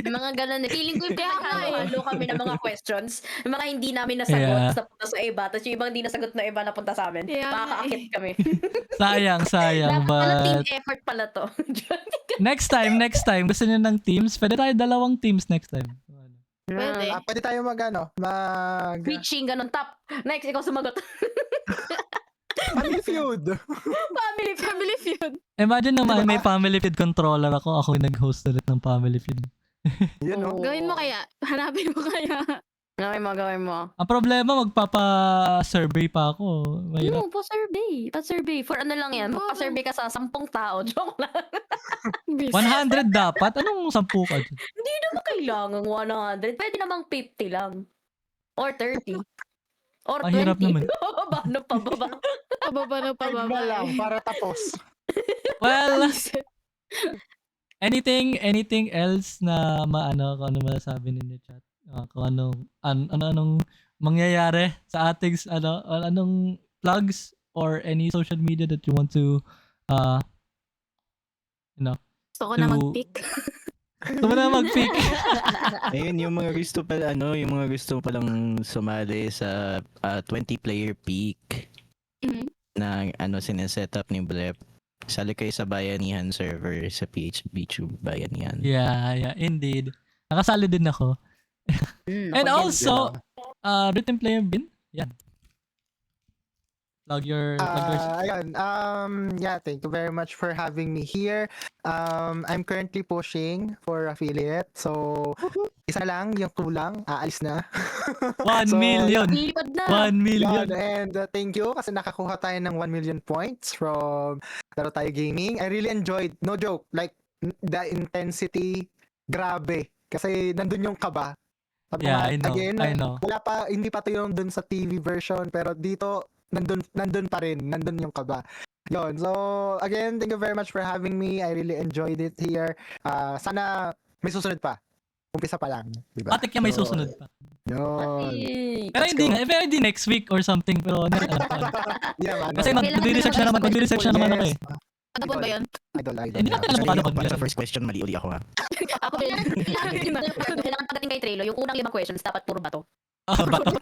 Yung mga ganun. Feeling ko yung Kaya nga halo kami ng mga questions. Yung mga hindi namin nasagot, Yeah. napunta sa iba. Tapos yung ibang hindi nasagot na iba napunta sa amin. Kaya nga Makakaakit kami. Sayang, Pala team but effort pala to. next time, gusto niyo ng teams? Pwede tayo dalawang teams next time. Pwede. Pwede tayo Reaching, ganun. Top. Next, ikaw sumagot. Family Feud. Family feud. Imagine naman Diba? may Family Feud controller ako. Ako yung nag-host ulit ng Family Feud. Yun, no? Gawin mo kaya? Hanapin mo kaya? Gawin mo. Ang problema, magpapa-survey pa ako. Mahirap. No, pa-survey. Pa-survey. For ano lang yan? Magpa-survey ka sa 10 tao. Joke lang. 100 dapat? Anong 10 ka dyan? Hindi naman kailangan 100. Pwede namang 50 lang. Or 30. Or Ang hirap 20. naman. Paano pababa? Pababa lang, para tapos. Well, anything else na kung ano masasabi ninyo chat? Kung anong mangyayari sa ating anong plugs or any social media that you want to Gusto ko na To- mag-pick. Gusto mo na mag-pick. Ayun, yung mga gusto pala, yung mga gusto palang sumali sa 20-player peak Mhm. na sineset up ni Blep. Sali kayo sa Bayanihan server sa PHB Tube Bayanihan. Yeah, indeed. Nakasali din ako. And Ako din. also, written player bin. Yan. Plug your Ayun. Yeah, thank you very much for having me here. I'm currently pushing for affiliate. So, isa lang yung kulang, aalis na. 1 So, million. Lipad na. 1 million. Yun, and thank you kasi nakakuha tayo ng 1 million points from Laro Tayo Gaming. I really enjoyed, no joke, like the intensity, grabe. Kasi nandun yung kaba. Sabi ko Yeah, nga, I know. again, I know. wala pa, hindi pa to yung dun sa TV version, pero dito, nandun pa rin, nandun yung kaba. Yun, so again, thank you very much for having me. I really enjoyed it here. Sana may susunod pa. Umpisa pa lang, di ba? Patik yan may So, susunod pa. Yun. Ay. Pero hindi next week or something. Pero ano, alam ko. Di naman, Kasi no. mag-research na naman. Mag-research na naman ako eh. Ano po ba yun? Idol. Hindi natin alam kung paano Para sa mag first question, mali uli ako ha. Ako din. Kailangan pagdating kay Trello, yung unang 5 questions dapat puro bato. Bato.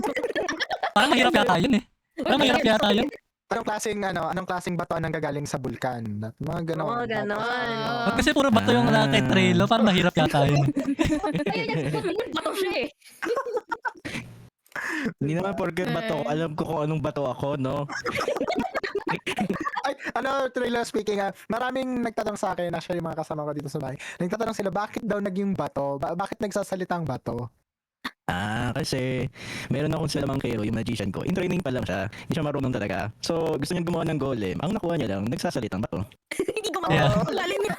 Parang mahirap yata yun eh. Parang mahirap yata yun. Anong klaseng bato ang nanggagaling sa bulkan? Mga ganon. Oo, ganon. Kasi puro bato yung kay Trello. Parang mahirap yata yun. Bato siya eh. Hindi naman porket bato ko, alam ko kung anong bato ako, no? Ay, trailer speaking, maraming nagtatanong sa akin, actually mga kasama ko dito sa bahay, nagtatanong sila, bakit daw naging bato? Bakit nagsasalitang bato? Kasi meron akong silamang Kero, yung magician ko. In training pa lang siya, hindi siya marunong talaga. So, gusto niya gumawa ng golem. Ang nakuha niya lang, nagsasalitang bato. Hindi ko Yeah. Lalim na.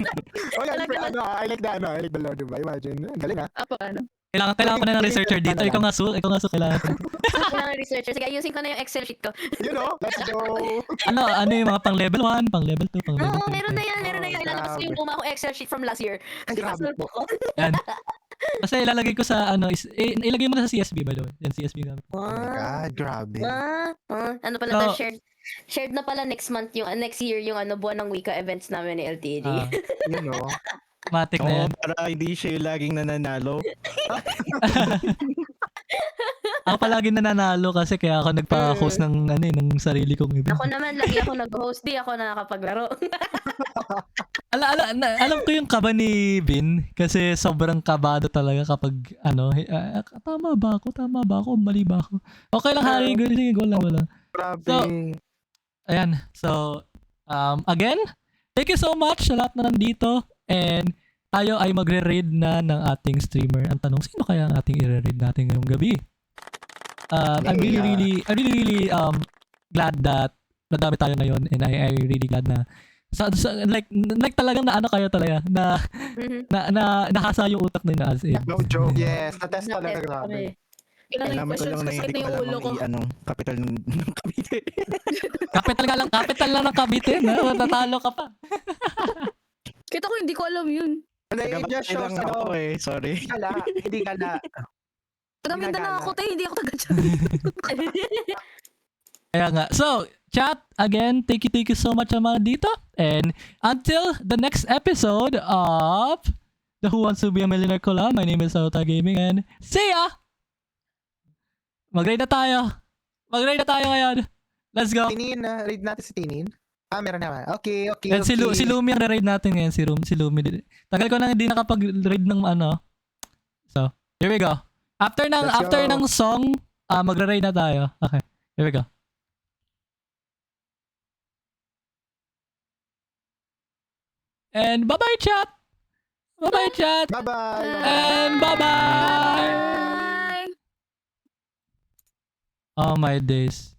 Oh, yeah, Talaga. I like the Lord, diba? Imagine, galing ha? Apo, ano? Kailangan pa na ng researcher dito. Ikaw nga, Su, kailangan. Kailangan researcher. Sige, ayusin ko na yung Excel sheet ko. You know, let's go! Ano yung mga pang level 1, pang level 2, pang level Oo, 3. meron na yan. Ilalabas ko yung luma kong Excel sheet from last year. Ay, grabe po. Yan. Kasi ilalagay ko sa ilagay mo na sa CSB by the way. Yan CSB namin. Oh my God, grabe. Ano pala So- shared na pala next month yung next year yung buwan ng wika events namin ni LTD. You know, Matik na yan. Para hindi siya yung laging nananalo. Ako palagi nananalo kasi kaya ako nagpa-host ng ng sarili kong event. Ako naman lagi ako nag-host, di ako nakakapaglaro. Alam ko yung kaba ni Vin kasi sobrang kabado talaga kapag tama ba ako, mali ba ako. Okay lang Harry, sige, go lang, wala. grabe. So, ayan. So, again, thank you so much sa lahat na nandito. And tayo ay magre-raid na ng ating streamer. Ang tanong, sino kaya ang ating i-raid natin ngayong gabi? I'm really glad that nadami tayo ngayon, and I really glad na like talagang na kayo talaga na nahasa yung utak na as in. No joke. Yes, na-test talaga, grabe. Kailangan ko lang nahilig ko lang capital ng Cavite. Capital lang ng Cavite, no? Natatalo ka pa. Kita ko hindi ko alam yun. It just shows Lang ako sorry. hindi ka na. Taga Mindanao ako tayo, hindi ako taga dyan. Kaya nga. So, chat, again, thank you so much sa mga dito. And until the next episode of the Who Wants to Be a Millionaire Collab, my name is Laro Tayo Gaming, and see ya! Mag-raid na tayo ngayon. Let's go. Tinin, read natin si Tinin. Meron naman. Okay. And si Lumi ang raid natin ngayon. Si Lumi. Tagal ko nang hindi nakapag-raid ng So, here we go. After ng song, magra-raid na tayo. Okay, here we go. And bye-bye chat! Bye-bye chat! Bye-bye! And bye-bye! Bye! Oh my days.